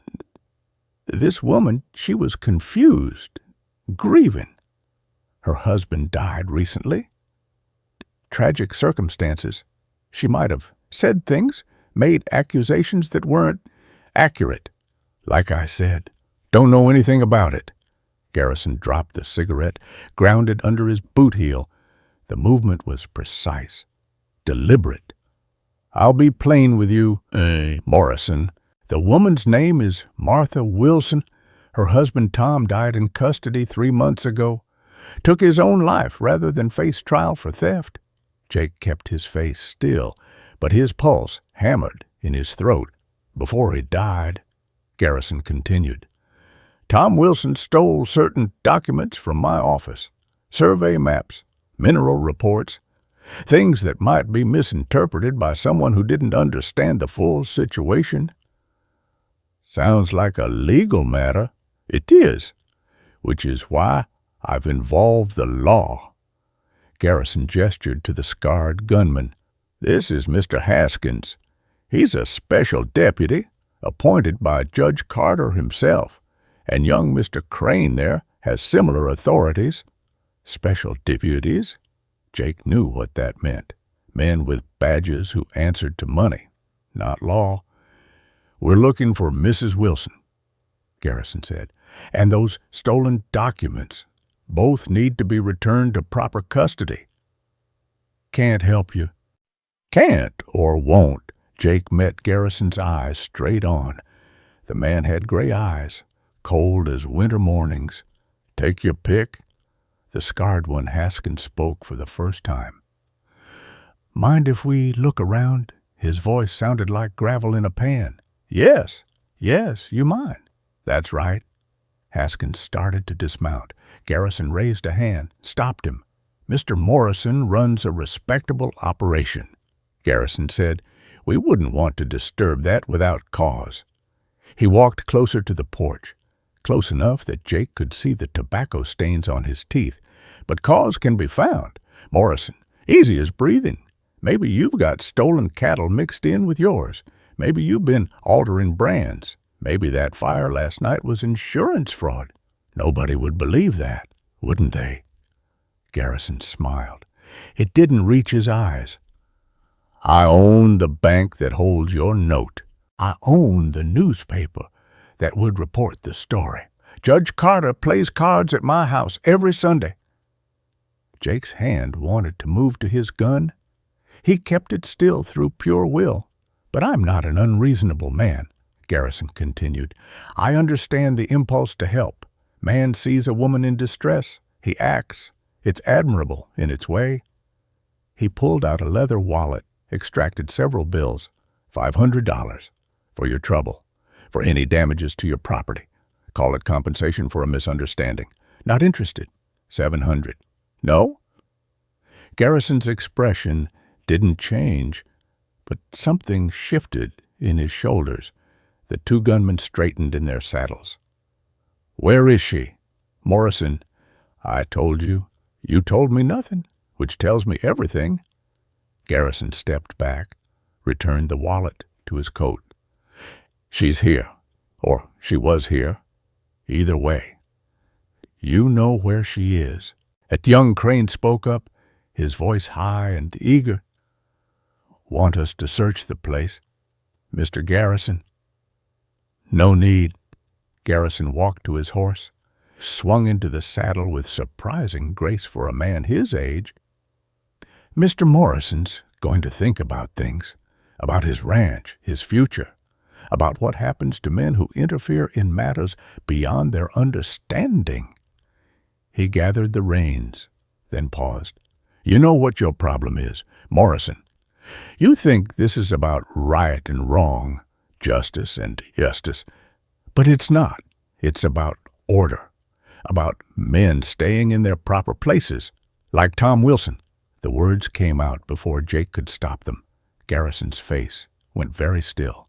this woman, she was confused, grieving. Her husband died recently. Tragic circumstances. She might have said things, made accusations that weren't accurate. Like I said, don't know anything about it." Garrison dropped the cigarette, ground it under his boot heel. The movement was precise, deliberate. "I'll be plain with you, Morrison. The woman's name is Martha Wilson. Her husband Tom died in custody 3 months ago. Took his own life rather than face trial for theft." Jake kept his face still, but his pulse hammered in his throat. "Before he died," Garrison continued, "Tom Wilson stole certain documents from my office. Survey maps, mineral reports, things that might be misinterpreted by someone who didn't understand the full situation." "Sounds like a legal matter." "It is, which is why I've involved the law." Garrison gestured to the scarred gunman. "This is Mr. Haskins. He's a special deputy, appointed by Judge Carter himself, and young Mr. Crane there has similar authorities." Special deputies? Jake knew what that meant. Men with badges who answered to money, not law. "We're looking for Mrs. Wilson," Garrison said, "and those stolen documents. Both need to be returned to proper custody." "Can't help you." "Can't or won't." Jake met Garrison's eyes straight on. The man had gray eyes, cold as winter mornings. "Take your pick." The scarred one, Haskins, spoke for the first time. "Mind if we look around?" His voice sounded like gravel in a pan. Yes, you mind. That's right. Haskins started to dismount. Garrison raised a hand, stopped him. Mr. Morrison runs a respectable operation. Garrison said, we wouldn't want to disturb that without cause. He walked closer to the porch, close enough that Jake could see the tobacco stains on his teeth. But cause can be found. Morrison, easy as breathing. Maybe you've got stolen cattle mixed in with yours. Maybe you've been altering brands. Maybe that fire last night was insurance fraud. Nobody would believe that, wouldn't they? Garrison smiled. It didn't reach his eyes. I own the bank that holds your note. I own the newspaper that would report the story. Judge Carter plays cards at my house every Sunday. Jake's hand wanted to move to his gun. He kept it still through pure will. But I'm not an unreasonable man, Garrison continued. I understand the impulse to help. Man sees a woman in distress. He acts. It's admirable in its way. He pulled out a leather wallet, extracted several bills. $500 for your trouble, for any damages to your property. Call it compensation for a misunderstanding. Not interested. $700. No? Garrison's expression didn't change, but something shifted in his shoulders. The two gunmen straightened in their saddles. Where is she? Morrison, I told you. You told me nothing, which tells me everything. Garrison stepped back, returned the wallet to his coat. She's here, or she was here. Either way. You know where she is. At young Crane spoke up, his voice high and eager. Want us to search the place, Mr. Garrison? No need. Garrison walked to his horse, swung into the saddle with surprising grace for a man his age. Mr. Morrison's going to think about things, about his ranch, his future, about what happens to men who interfere in matters beyond their understanding. He gathered the reins, then paused. You know what your problem is, Morrison. You think this is about right and wrong, justice and justice, but it's not. It's about order, about men staying in their proper places, like Tom Wilson. The words came out before Jake could stop them. Garrison's face went very still.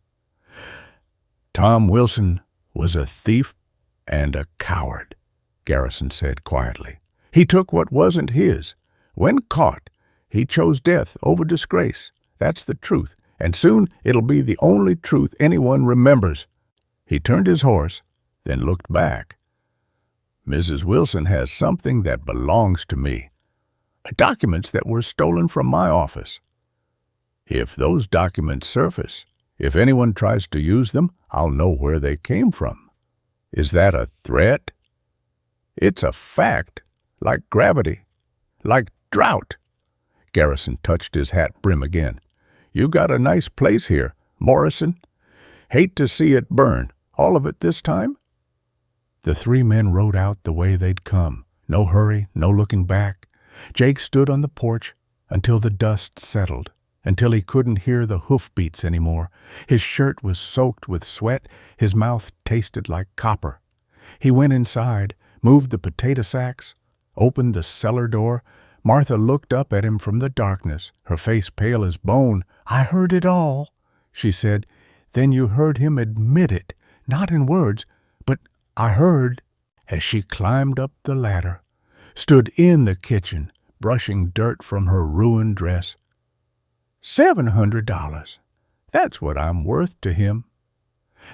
Tom Wilson was a thief and a coward, Garrison said quietly. He took what wasn't his. When caught, he chose death over disgrace. That's the truth, and soon it'll be the only truth anyone remembers. He turned his horse, then looked back. Mrs. Wilson has something that belongs to me. Documents that were stolen from my office. If those documents surface, if anyone tries to use them, I'll know where they came from. Is that a threat? It's a fact, like gravity, like drought. Garrison touched his hat brim again. You got a nice place here, Morrison. Hate to see it burn. All of it this time? The three men rode out the way they'd come. No hurry, no looking back. Jake stood on the porch until the dust settled, until he couldn't hear the hoofbeats anymore. His shirt was soaked with sweat. His mouth tasted like copper. He went inside, moved the potato sacks, opened the cellar door. Martha looked up at him from the darkness, her face pale as bone. I heard it all, she said. Then you heard him admit it, not in words, but I heard. As she climbed up the ladder, stood in the kitchen, brushing dirt from her ruined dress. $700. That's what I'm worth to him.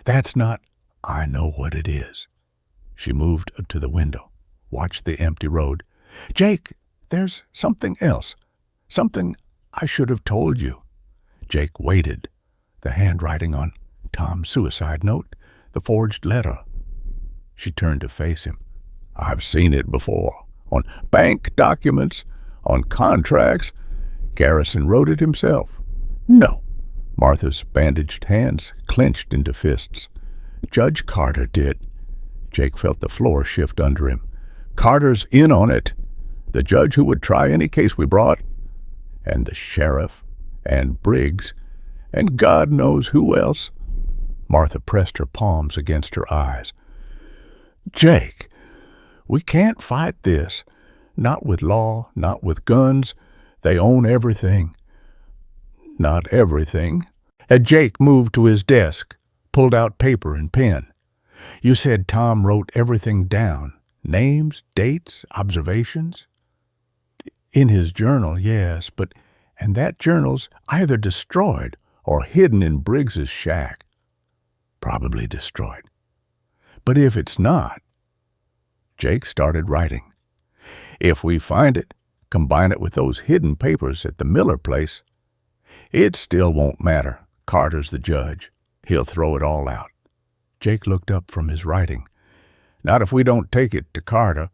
That's not, I know what it is. She moved to the window, watched the empty road. Jake, there's something else. Something I should have told you. Jake waited, the handwriting on Tom's suicide note, the forged letter. She turned to face him. I've seen it before. On bank documents, on contracts. Garrison wrote it himself. No. Martha's bandaged hands clenched into fists. Judge Carter did. Jake felt the floor shift under him. Carter's in on it. The judge who would try any case we brought. And the sheriff and Briggs and God knows who else." Martha pressed her palms against her eyes. "Jake, we can't fight this. Not with law, not with guns. They own everything." "Not everything." And Jake moved to his desk, pulled out paper and pen. "You said Tom wrote everything down. Names, dates, observations?" "In his journal, yes, and that journal's either destroyed or hidden in Briggs's shack." "Probably destroyed." "But if it's not—" Jake started writing. "If we find it, combine it with those hidden papers at the Miller place, it still won't matter. Carter's the judge. He'll throw it all out." Jake looked up from his writing. "Not if we don't take it to Carter.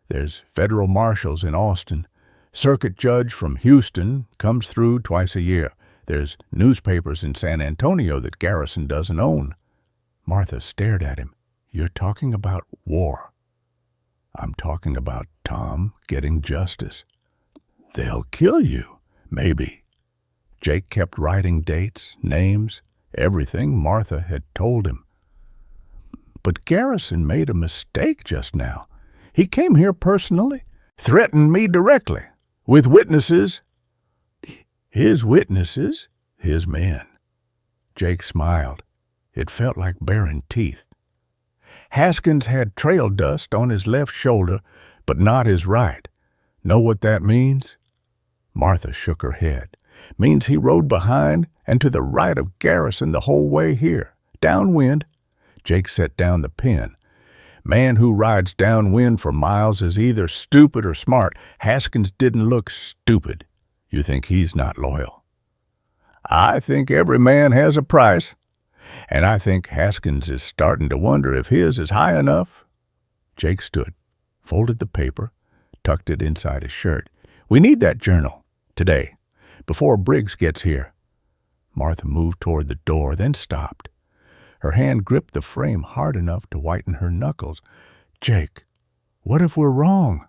There's federal marshals in Austin. Circuit judge from Houston comes through twice a year. There's newspapers in San Antonio that Garrison doesn't own." Martha stared at him. "You're talking about war." "I'm talking about Tom getting justice." "They'll kill you." "Maybe." Jake kept writing dates, names, everything Martha had told him. "But Garrison made a mistake just now. He came here personally, threatened me directly, with witnesses." "His witnesses?" "His men." Jake smiled. It felt like baring teeth. "Haskins had trail dust on his left shoulder, but not his right. Know what that means?" Martha shook her head. "Means he rode behind and to the right of Garrison the whole way here. Downwind." Jake set down the pen. "Man who rides downwind for miles is either stupid or smart. Haskins didn't look stupid. You think he's not loyal?" "I think every man has a price. And I think Haskins is starting to wonder if his is high enough." Jake stood, folded the paper, tucked it inside his shirt. "We need that journal. Today. Before Briggs gets here." Martha moved toward the door, then stopped. Her hand gripped the frame hard enough to whiten her knuckles. "Jake, what if we're wrong?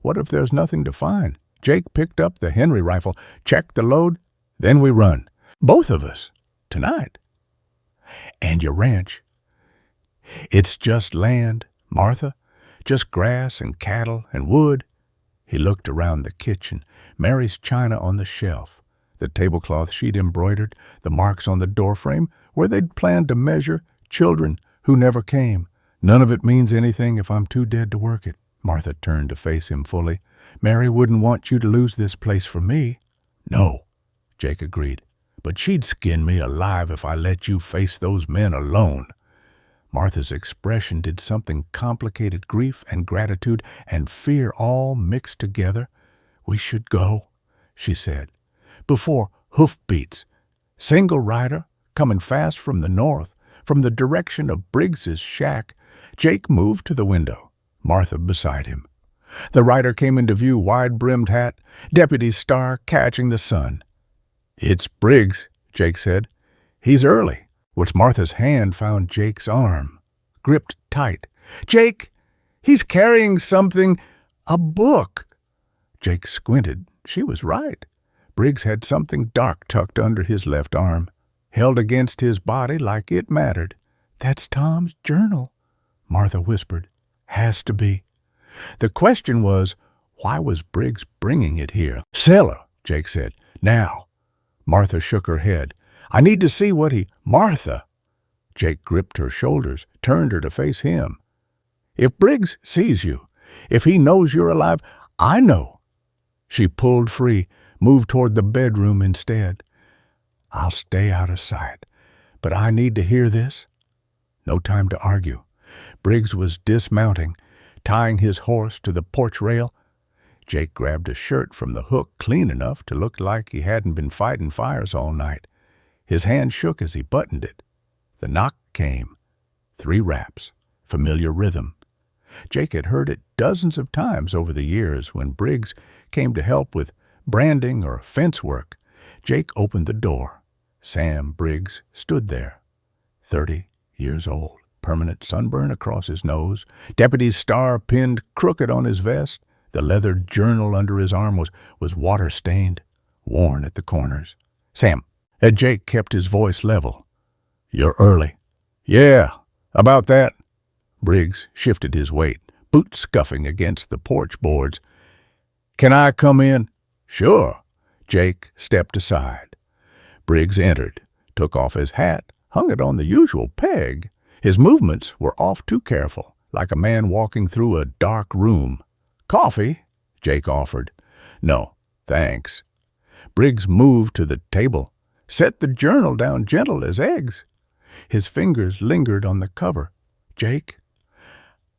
What if there's nothing to find?" Jake picked up the Henry rifle, checked the load, then we run. Both of us. Tonight. "And your ranch?" "It's just land, Martha. Just grass and cattle and wood." He looked around the kitchen, Mary's china on the shelf, the tablecloth she'd embroidered, the marks on the doorframe where they'd planned to measure children who never came. "None of it means anything if I'm too dead to work it." Martha turned to face him fully. "Mary wouldn't want you to lose this place for me." "No," Jake agreed. "But she'd skin me alive if I let you face those men alone." Martha's expression did something complicated, grief and gratitude and fear all mixed together. "We should go," she said. "Before hoofbeats. Single rider, coming fast from the north, from the direction of Briggs's shack." Jake moved to the window, Martha beside him. The rider came into view, wide-brimmed hat, deputy star catching the sun. "It's Briggs," Jake said. "He's early." Which Martha's hand found Jake's arm, gripped tight. "Jake, he's carrying something, a book." Jake squinted. She was right. Briggs had something dark tucked under his left arm, held against his body like it mattered. "That's Tom's journal," Martha whispered. "Has to be." The question was, why was Briggs bringing it here? "Cellar," Jake said. "Now." Martha shook her head. "I need to see what he—" "Martha!" Jake gripped her shoulders, turned her to face him. "If Briggs sees you, if he knows you're alive, I know." She pulled free, moved toward the bedroom instead. "I'll stay out of sight, but I need to hear this." No time to argue. Briggs was dismounting, tying his horse to the porch rail. Jake grabbed a shirt from the hook clean enough to look like he hadn't been fighting fires all night. His hand shook as he buttoned it. The knock came. 3 raps. Familiar rhythm. Jake had heard it dozens of times over the years when Briggs came to help with branding or fence work. Jake opened the door. Sam Briggs stood there, 30 years old, permanent sunburn across his nose, deputy's star pinned crooked on his vest. The leather journal under his arm was water-stained, worn at the corners. "Sam, And Jake kept his voice level. "You're early." "Yeah, about that." Briggs shifted his weight, boots scuffing against the porch boards. "Can I come in?" "Sure." Jake stepped aside. Briggs entered, took off his hat, hung it on the usual peg. His movements were oft too careful, like a man walking through a dark room. "Coffee?" Jake offered. "No, thanks." Briggs moved to the table, set the journal down gentle as eggs. His fingers lingered on the cover. "Jake,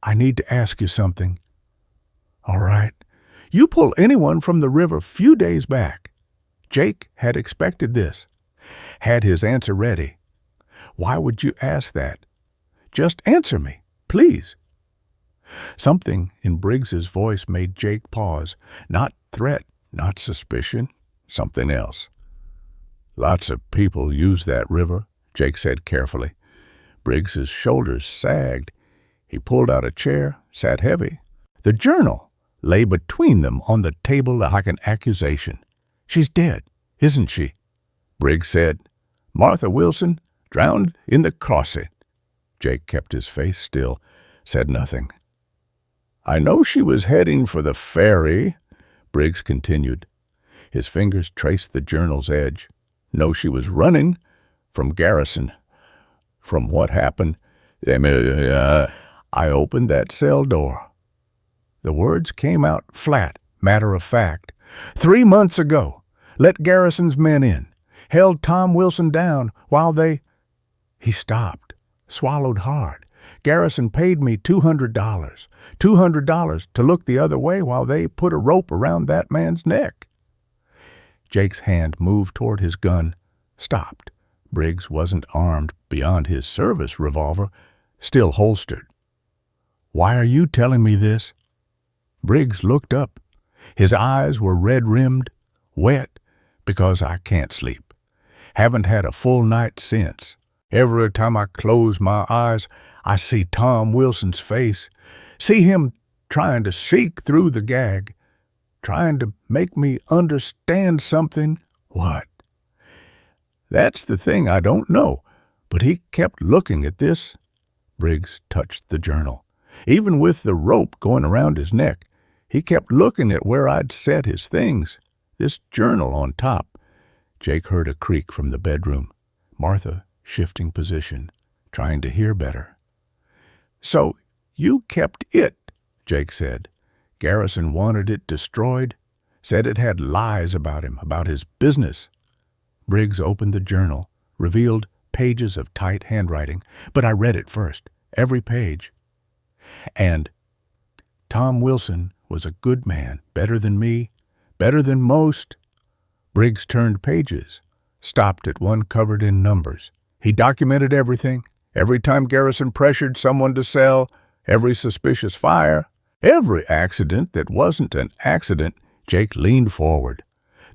I need to ask you something." "All right." "You pull anyone from the river few days back." Jake had expected this, had his answer ready. "Why would you ask that? Just answer me, please." Something in Briggs's voice made Jake pause. Not threat, not suspicion, something else. "Lots of people use that river," Jake said carefully. Briggs's shoulders sagged. He pulled out a chair, sat heavy. The journal lay between them on the table like an accusation. "She's dead, isn't she?" Briggs said. "Martha Wilson, drowned in the Crossing." Jake kept his face still, said nothing. "I know she was heading for the ferry," Briggs continued. His fingers traced the journal's edge. "Know she was running from Garrison. From what happened, I opened that cell door." The words came out flat, matter of fact. 3 months ago, let Garrison's men in, held Tom Wilson down while they—" He stopped, swallowed hard. "Garrison paid me $200. $200 to look the other way while they put a rope around that man's neck." Jake's hand moved toward his gun, stopped. Briggs wasn't armed beyond his service revolver, still holstered. "Why are you telling me this?" Briggs looked up. His eyes were red-rimmed, wet, "Because I can't sleep. Haven't had a full night since. Every time I close my eyes, I see Tom Wilson's face, see him trying to seek through the gag, trying to make me understand something." "What?" "That's the thing I don't know, but he kept looking at this." Briggs touched the journal. "Even with the rope going around his neck, he kept looking at where I'd set his things. This journal on top." Jake heard a creak from the bedroom. Martha shifting position, trying to hear better. "So you kept it," Jake said. "Garrison wanted it destroyed, said it had lies about him, about his business." Briggs opened the journal, revealed pages of tight handwriting, but I read it first, every page. "And Tom Wilson was a good man, better than me, better than most." Briggs turned pages, stopped at one covered in numbers. "He documented everything, every time Garrison pressured someone to sell, every suspicious fire, every accident that wasn't an accident." Jake leaned forward.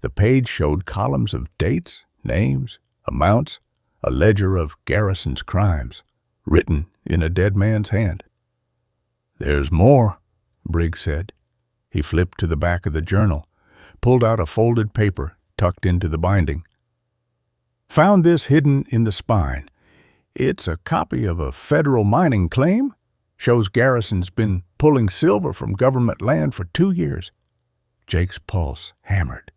The page showed columns of dates, names, amounts, a ledger of Garrison's crimes, written in a dead man's hand. "There's more," Briggs said. He flipped to the back of the journal, pulled out a folded paper tucked into the binding. "Found this hidden in the spine. It's a copy of a federal mining claim. Shows Garrison's been pulling silver from government land for 2 years. Jake's pulse hammered.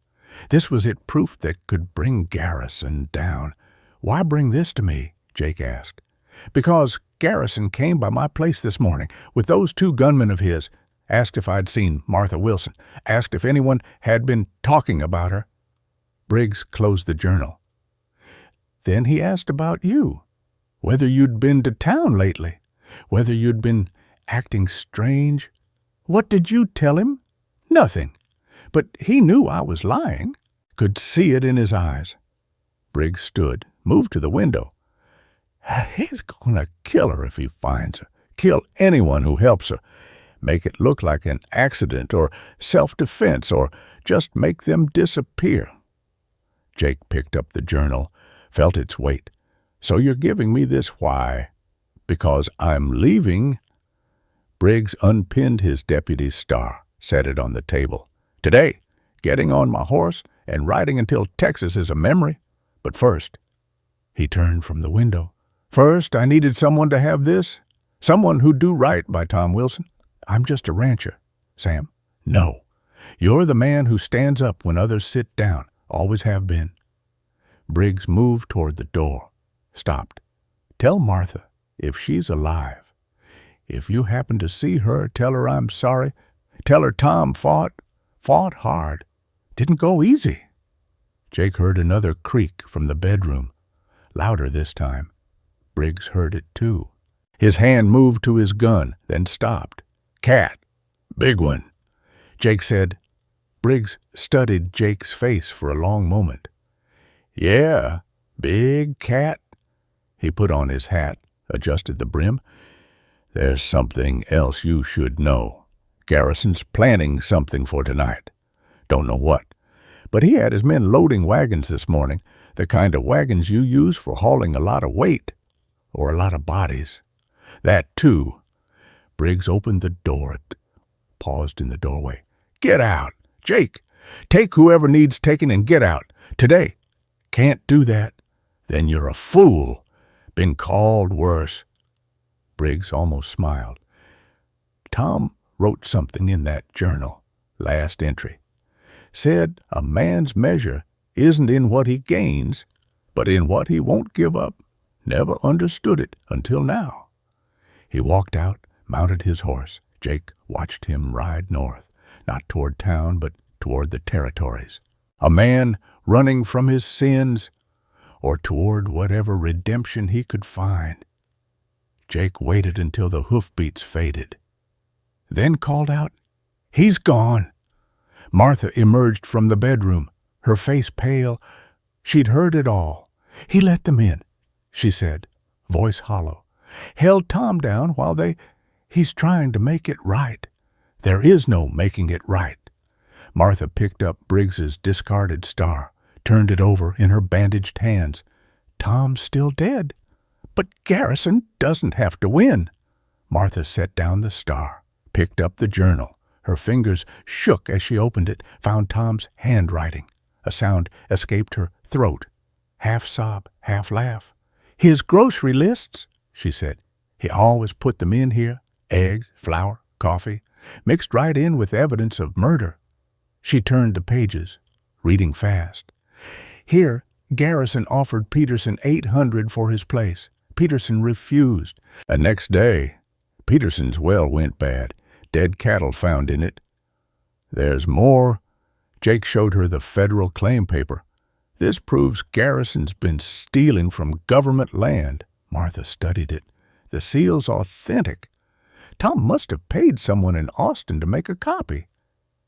This was it, proof that could bring Garrison down. "Why bring this to me?" Jake asked. "Because Garrison came by my place this morning with those 2 gunmen of his, asked if I'd seen Martha Wilson, asked if anyone had been talking about her." Briggs closed the journal. "Then he asked about you, whether you'd been to town lately, whether you'd been acting strange." "What did you tell him?" "Nothing. But he knew I was lying, could see it in his eyes." Briggs stood, moved to the window. "He's going to kill her if he finds her, kill anyone who helps her, make it look like an accident or self-defense, or just make them disappear." Jake picked up the journal, felt its weight. "So you're giving me this why? Because I'm leaving?" Briggs unpinned his deputy's star, set it on the table. "Today, getting on my horse and riding until Texas is a memory. But first, he turned from the window. First, I needed someone to have this. Someone who'd do right by Tom Wilson. I'm just a rancher, Sam. No, you're the man who stands up when others sit down. Always have been. Briggs moved toward the door. Stopped. Tell Martha, if she's alive. If you happen to see her, tell her I'm sorry. Tell her Tom fought hard. Didn't go easy. Jake heard another creak from the bedroom, louder this time. Briggs heard it too. His hand moved to his gun, then stopped. Cat. Big one. Jake said. Briggs studied Jake's face for a long moment. Yeah, big cat. He put on his hat, adjusted the brim. There's something else you should know. Garrison's planning something for tonight. Don't know what. But he had his men loading wagons this morning, the kind of wagons you use for hauling a lot of weight, or a lot of bodies. That, too. Briggs opened the door, paused in the doorway. Get out! Jake, take whoever needs taking and get out. Today. Can't do that. Then you're a fool. Been called worse. Briggs almost smiled. Tom wrote something in that journal, last entry. Said a man's measure isn't in what he gains, but in what he won't give up. Never understood it until now. He walked out, mounted his horse. Jake watched him ride north, not toward town, but toward the territories. A man running from his sins, or toward whatever redemption he could find. Jake waited until the hoofbeats faded, then called out, He's gone! Martha emerged from the bedroom, her face pale. She'd heard it all. He let them in, she said, voice hollow. Held Tom down while he's trying to make it right. There is no making it right. Martha picked up Briggs's discarded star, turned it over in her bandaged hands. Tom's still dead. But Garrison doesn't have to win. Martha set down the star, picked up the journal. Her fingers shook as she opened it, found Tom's handwriting. A sound escaped her throat. Half sob, half laugh. His grocery lists, she said. He always put them in here. Eggs, flour, coffee, mixed right in with evidence of murder. She turned the pages, reading fast. Here, Garrison offered Peterson $800 for his place. Peterson refused. The next day, Peterson's well went bad. Dead cattle found in it. There's more. Jake showed her the federal claim paper. This proves Garrison's been stealing from government land. Martha studied it. The seal's authentic. Tom must have paid someone in Austin to make a copy.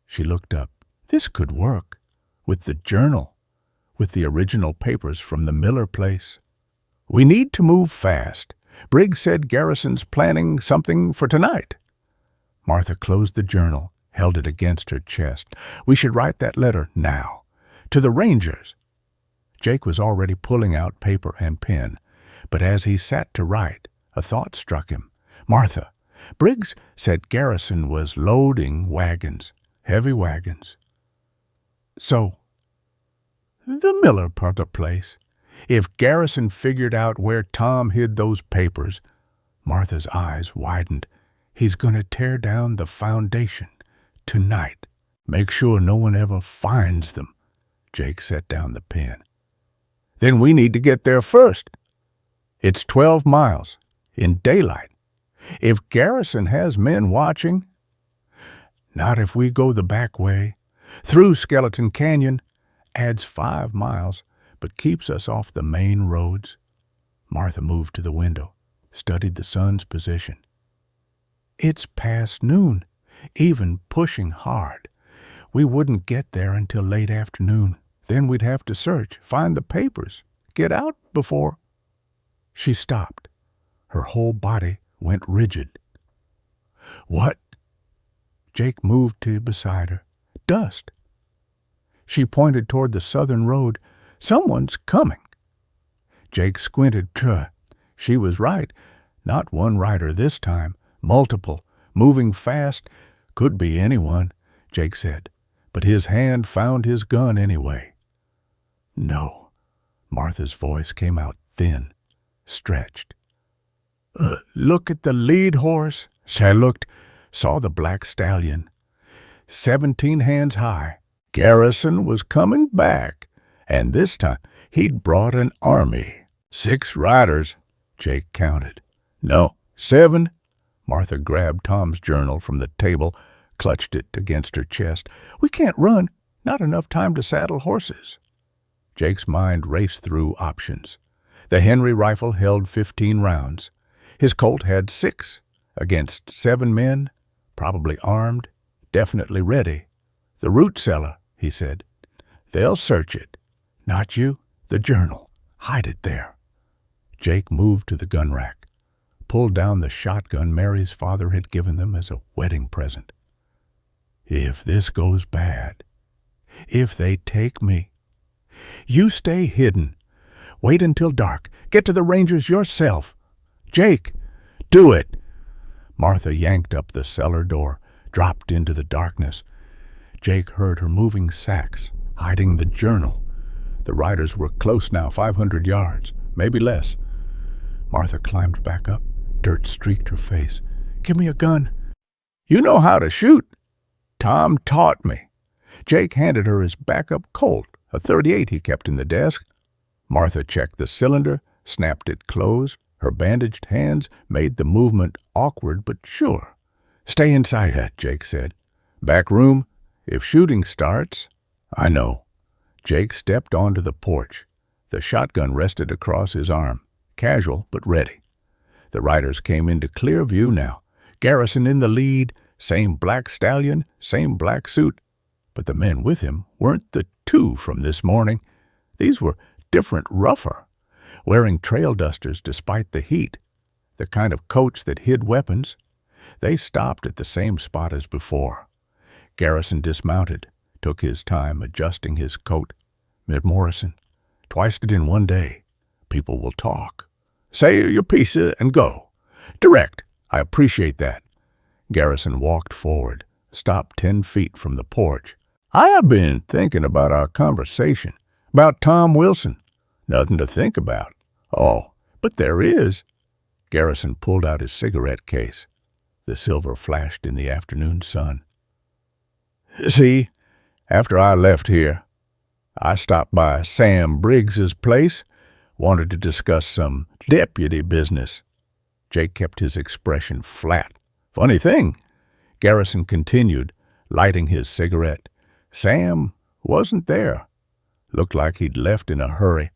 She looked up. This could work. With the journal. With the original papers from the Miller place. We need to move fast. Briggs said Garrison's planning something for tonight. Martha closed the journal, held it against her chest. We should write that letter now. To the Rangers. Jake was already pulling out paper and pen, but as he sat to write, a thought struck him. Martha, Briggs said Garrison was loading wagons, heavy wagons. So, the Miller place. If Garrison figured out where Tom hid those papers, Martha's eyes widened. He's going to tear down the foundation tonight. Make sure no one ever finds them. Jake set down the pen. Then we need to get there first. It's 12 miles, in daylight. If Garrison has men watching, not if we go the back way. Through Skeleton Canyon, adds 5 miles, but keeps us off the main roads. Martha moved to the window, studied the sun's position. It's past noon, even pushing hard. We wouldn't get there until late afternoon. Then we'd have to search, find the papers, get out before... She stopped. Her whole body went rigid. What? Jake moved to beside her. Dust. She pointed toward the southern road. Someone's coming. Jake squinted. She was right. Not one rider this time. Multiple. Moving fast. Could be anyone, Jake said. But his hand found his gun anyway. No. Martha's voice came out thin, stretched. Look at the lead horse. I looked, saw the black stallion, 17 hands high. Garrison was coming back, and this time he'd brought an army. 6 riders, Jake counted. No, 7. Martha grabbed Tom's journal from the table, clutched it against her chest. We can't run. Not enough time to saddle horses. Jake's mind raced through options. The Henry rifle held 15 rounds. His Colt had 6 against 7 men, probably armed, definitely ready. The root cellar, he said. They'll search it. Not you. The journal. Hide it there. Jake moved to the gun rack, pulled down the shotgun Mary's father had given them as a wedding present. If this goes bad, if they take me, you stay hidden. Wait until dark. Get to the Rangers yourself. Jake, do it. Martha yanked up the cellar door, dropped into the darkness. Jake heard her moving sacks, hiding the journal. The riders were close now, 500 yards, maybe less. Martha climbed back up. Dirt streaked her face. Give me a gun. You know how to shoot. Tom taught me. Jake handed her his backup Colt, a .38 he kept in the desk. Martha checked the cylinder, snapped it closed. Her bandaged hands made the movement awkward but sure. Stay inside, Jake said. Back room. If shooting starts, I know. Jake stepped onto the porch. The shotgun rested across his arm, casual but ready. The riders came into clear view now. Garrison in the lead, same black stallion, same black suit. But the men with him weren't the 2 from this morning. These were different, rougher, wearing trail dusters despite the heat, the kind of coats that hid weapons. They stopped at the same spot as before. Garrison dismounted, took his time adjusting his coat. Morrison, twice it in one day. People will talk. Say your piece and go. Direct. I appreciate that. Garrison walked forward, stopped 10 feet from the porch. I have been thinking about our conversation, about Tom Wilson. Nothing to think about. Oh, but there is. Garrison pulled out his cigarette case. The silver flashed in the afternoon sun. See, after I left here, I stopped by Sam Briggs's place, wanted to discuss some deputy business. Jake kept his expression flat. Funny thing, Garrison continued, lighting his cigarette. Sam wasn't there. Looked like he'd left in a hurry.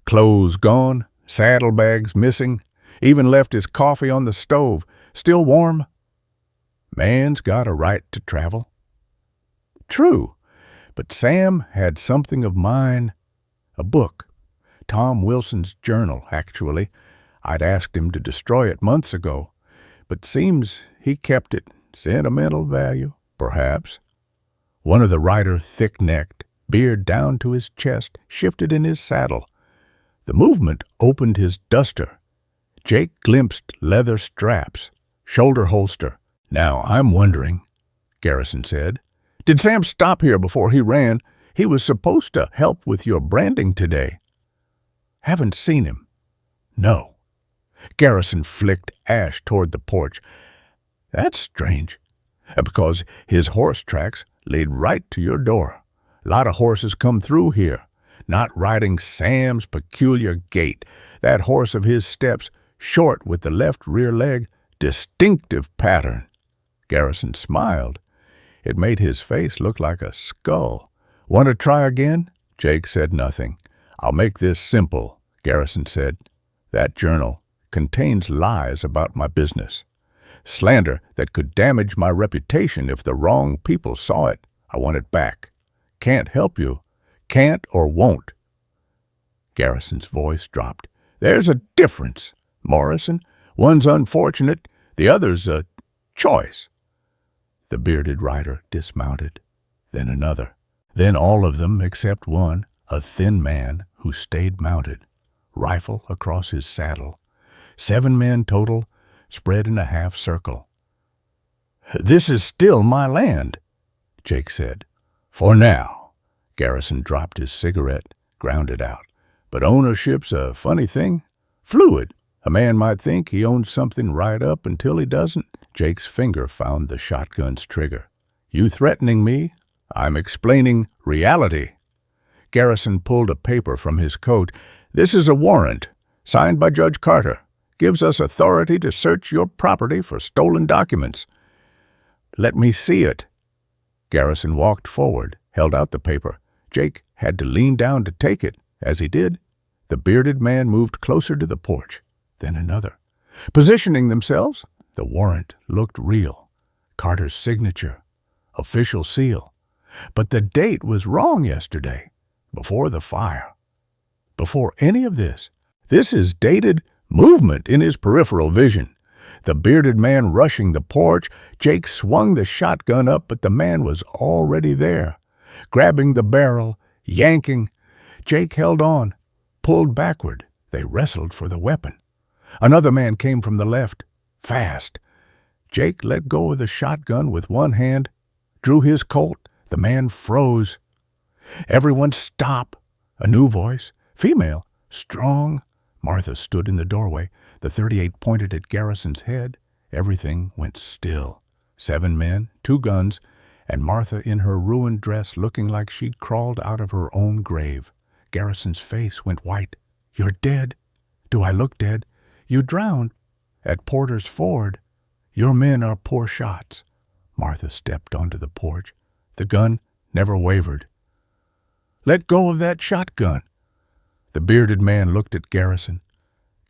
Clothes gone, saddlebags missing, even left his coffee on the stove. Still warm? Man's got a right to travel. True, but Sam had something of mine. A book. Tom Wilson's journal, actually. I'd asked him to destroy it months ago, but seems he kept it. Sentimental value, perhaps. One of the rider, thick-necked, beard down to his chest, shifted in his saddle. The movement opened his duster. Jake glimpsed leather straps, shoulder holster. Now I'm wondering, Garrison said, did Sam stop here before he ran? He was supposed to help with your branding today. Haven't seen him. No. Garrison flicked ash toward the porch. That's strange, because his horse tracks lead right to your door. Lot of horses come through here, not riding Sam's peculiar gait. That horse of his steps, short with the left rear leg, distinctive pattern. Garrison smiled. It made his face look like a skull. Want to try again? Jake said nothing. I'll make this simple, Garrison said. That journal contains lies about my business. Slander that could damage my reputation if the wrong people saw it. I want it back. Can't help you. Can't or won't. Garrison's voice dropped. There's a difference, Morrison. One's unfortunate, the other's a choice. The bearded rider dismounted. Then another. Then all of them except one, a thin man who stayed mounted, rifle across his saddle. 7 men total, spread in a half circle. This is still my land, Jake said. For now. Garrison dropped his cigarette, ground it out. But ownership's a funny thing. Fluid. A man might think he owns something right up until he doesn't. Jake's finger found the shotgun's trigger. You threatening me? I'm explaining reality. Garrison pulled a paper from his coat. This is a warrant, signed by Judge Carter. Gives us authority to search your property for stolen documents. Let me see it. Garrison walked forward, held out the paper. Jake had to lean down to take it. As he did, the bearded man moved closer to the porch, then another. Positioning themselves, the warrant looked real. Carter's signature, official seal. But the date was wrong yesterday, before the fire. Before any of this. This is dated movement in his peripheral vision. The bearded man rushing the porch, Jake swung the shotgun up, but the man was already there. Grabbing the barrel, yanking. Jake held on, pulled backward. They wrestled for the weapon. Another man came from the left, fast. Jake let go of the shotgun with one hand, drew his Colt. The man froze. Everyone stop. A new voice, female, strong. Martha stood in the doorway. The .38 pointed at Garrison's head. Everything went still. 7 men, 2 guns, and Martha in her ruined dress looking like she'd crawled out of her own grave. Garrison's face went white. You're dead. Do I look dead? You drowned at Porter's Ford. Your men are poor shots. Martha stepped onto the porch. The gun never wavered. Let go of that shotgun. The bearded man looked at Garrison.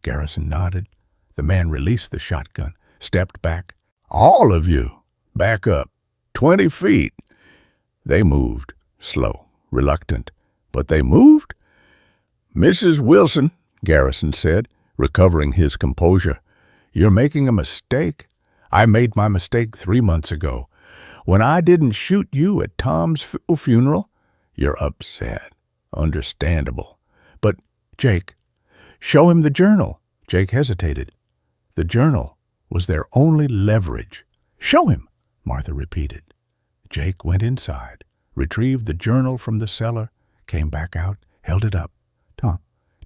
Garrison nodded. The man released the shotgun, stepped back. All of you, back up. 20 feet. They moved, slow, reluctant. But they moved. Mrs. Wilson, Garrison said, recovering his composure, you're making a mistake. I made my mistake 3 months ago. When I didn't shoot you at Tom's funeral, you're upset. Understandable. But, Jake, show him the journal. Jake hesitated. The journal was their only leverage. Show him, Martha repeated. Jake went inside, retrieved the journal from the cellar, came back out, held it up.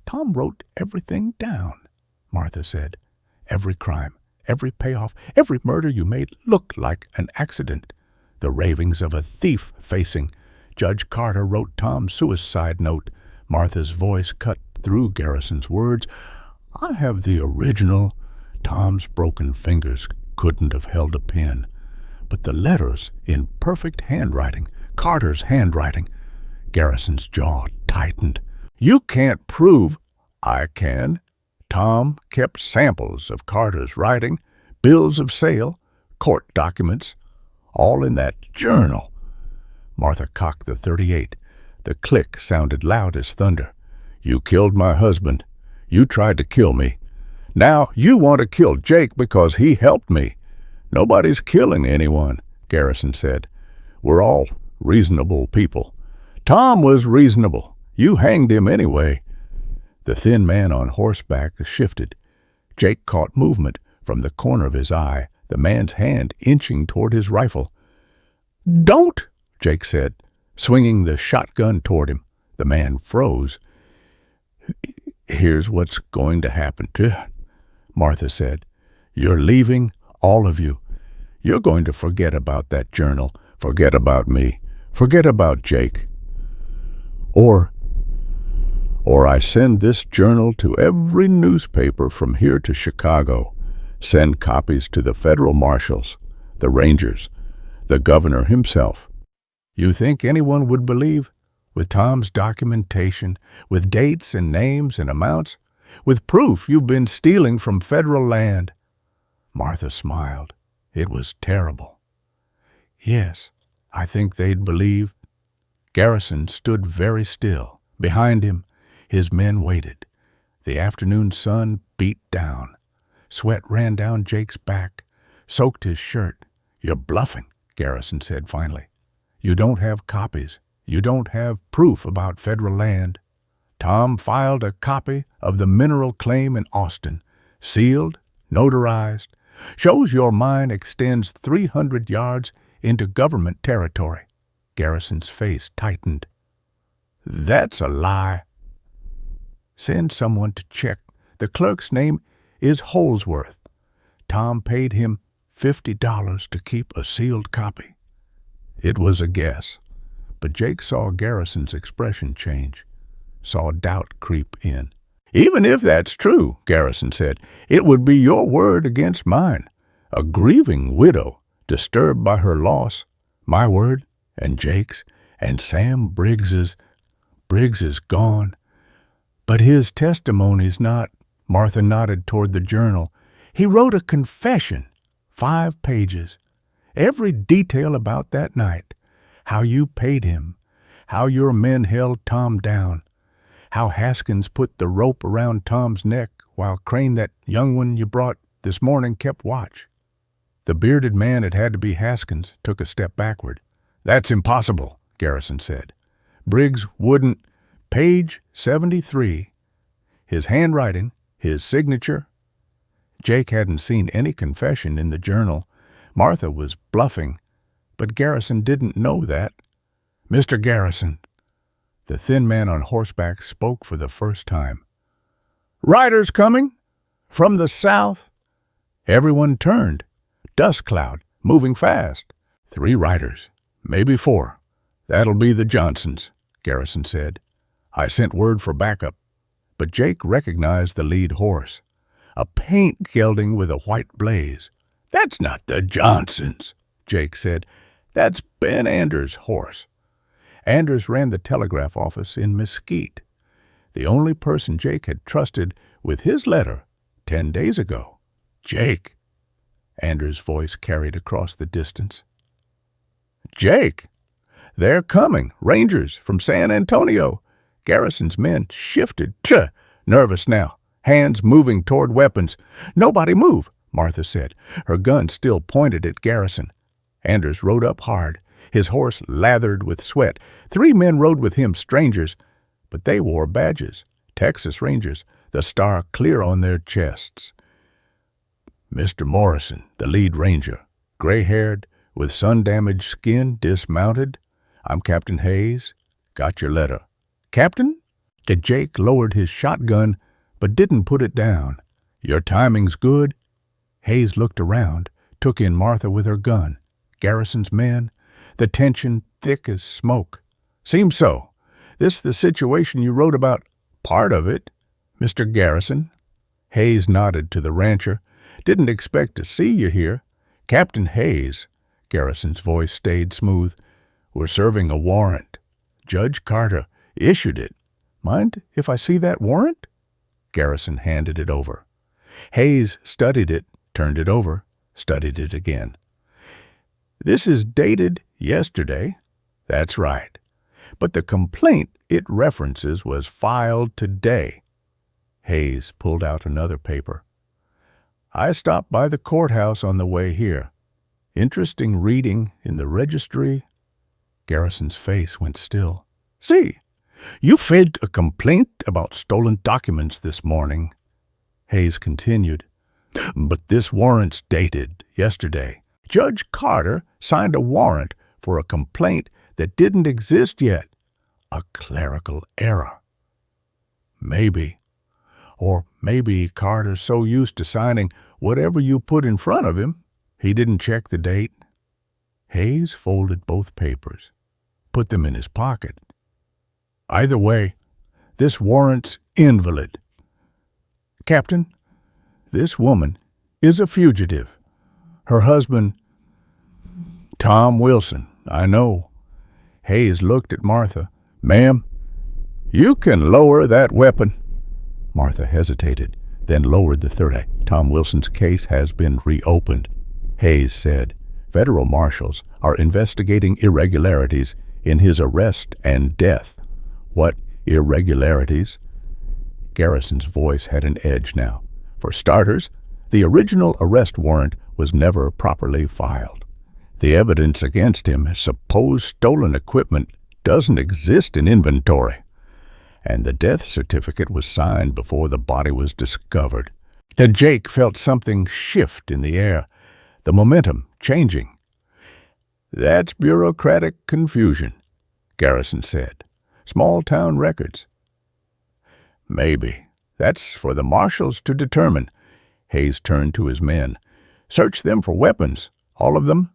Tom wrote everything down, Martha said. Every crime, every payoff, every murder you made looked like an accident. The ravings of a thief facing. Judge Carter wrote Tom's suicide note. Martha's voice cut through Garrison's words. I have the original. Tom's broken fingers couldn't have held a pen. But the letters in perfect handwriting, Carter's handwriting. Garrison's jaw tightened. You can't prove. I can. Tom kept samples of Carter's writing, bills of sale, court documents, all in that journal. Martha cocked the .38. The click sounded loud as thunder. You killed my husband. You tried to kill me. Now you want to kill Jake because he helped me. Nobody's killing anyone, Garrison said. We're all reasonable people. Tom was reasonable. You hanged him anyway. The thin man on horseback shifted. Jake caught movement from the corner of his eye, the man's hand inching toward his rifle. Don't, Jake said, swinging the shotgun toward him. The man froze. Here's what's going to happen to Martha said. You're leaving, all of you. You're going to forget about that journal, forget about me, forget about Jake. Or I send this journal to every newspaper from here to Chicago. Send copies to the federal marshals, the rangers, the governor himself. You think anyone would believe? With Tom's documentation, with dates and names and amounts, with proof you've been stealing from federal land. Martha smiled. It was terrible. Yes, I think they'd believe. Garrison stood very still. Behind him, his men waited. The afternoon sun beat down. Sweat ran down Jake's back, soaked his shirt. You're bluffing, Garrison said finally. You don't have copies. You don't have proof about federal land. Tom filed a copy of the mineral claim in Austin, sealed, notarized, shows your mine extends 300 yards into government territory. Garrison's face tightened. That's a lie. Send someone to check. The clerk's name is Holsworth. Tom paid him $50 to keep a sealed copy. It was a guess, but Jake saw Garrison's expression change, saw doubt creep in. Even if that's true, Garrison said, it would be your word against mine. A grieving widow, disturbed by her loss. My word, and Jake's, and Sam Briggs's. Briggs is gone. But his testimony's not. Martha nodded toward the journal. He wrote a confession, 5 pages. Every detail about that night. How you paid him. How your men held Tom down. How Haskins put the rope around Tom's neck while Crane, that young one you brought this morning, kept watch. The bearded man, it had to be Haskins, took a step backward. That's impossible, Garrison said. Briggs wouldn't. Page 73. His handwriting, his signature. Jake hadn't seen any confession in the journal. Martha was bluffing, but Garrison didn't know that. Mr. Garrison. The thin man on horseback spoke for the first time. Riders coming? From the south? Everyone turned. Dust cloud, moving fast. 3 riders, maybe 4. That'll be the Johnsons, Garrison said. I sent word for backup. But Jake recognized the lead horse. A paint gelding with a white blaze. That's not the Johnsons, Jake said. That's Ben Anders' horse. Anders ran the telegraph office in Mesquite, the only person Jake had trusted with his letter 10 days ago. Jake. Anders' voice carried across the distance. Jake! They're coming, Rangers from San Antonio. Garrison's men shifted. Nervous now, hands moving toward weapons. Nobody move, Martha said, her gun still pointed at Garrison. Anders rode up hard, his horse lathered with sweat. 3 men rode with him, strangers, but they wore badges, Texas Rangers, the star clear on their chests. Mr. Morrison, the lead ranger, gray-haired, with sun-damaged skin, dismounted. I'm Captain Hayes. Got your letter. Captain? Jake lowered his shotgun, but didn't put it down. Your timing's good. Hayes looked around, took in Martha with her gun, Garrison's men, the tension thick as smoke. Seems so. This the situation you wrote about? Part of it. Mr. Garrison? Hayes nodded to the rancher. Didn't expect to see you here. Captain Hayes, Garrison's voice stayed smooth. We're serving a warrant. Judge Carter issued it. Mind if I see that warrant? Garrison handed it over. Hayes studied it, turned it over, studied it again. This is dated yesterday. That's right. But the complaint it references was filed today. Hayes pulled out another paper. I stopped by the courthouse on the way here. Interesting reading in the registry. Garrison's face went still. See, you filed a complaint about stolen documents this morning. Hayes continued. But this warrant's dated yesterday. Judge Carter signed a warrant for a complaint that didn't exist yet. A clerical error. Maybe. Or maybe Carter's so used to signing whatever you put in front of him, he didn't check the date. Hayes folded both papers, put them in his pocket. Either way, this warrant's invalid. Captain, this woman is a fugitive. Her husband, Tom Wilson, I know. Hayes looked at Martha. Ma'am, you can lower that weapon. Martha hesitated, then lowered the third eye. Tom Wilson's case has been reopened. Hayes said, federal marshals are investigating irregularities in his arrest and death. What irregularities? Garrison's voice had an edge now. For starters, the original arrest warrant was never properly filed. The evidence against him, supposed stolen equipment, doesn't exist in inventory. And the death certificate was signed before the body was discovered. Jake felt something shift in the air, the momentum changing. That's bureaucratic confusion, Garrison said. Small-town records. Maybe. That's for the marshals to determine. Hayes turned to his men. Search them for weapons. All of them?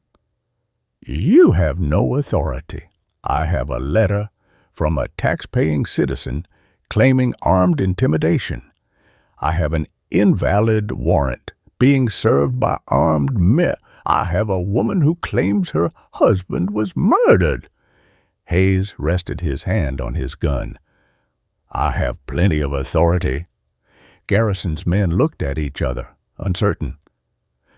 You have no authority. I have a letter from a tax-paying citizen claiming armed intimidation. I have an invalid warrant being served by armed men. I have a woman who claims her husband was murdered. Hayes rested his hand on his gun. I have plenty of authority. Garrison's men looked at each other, uncertain.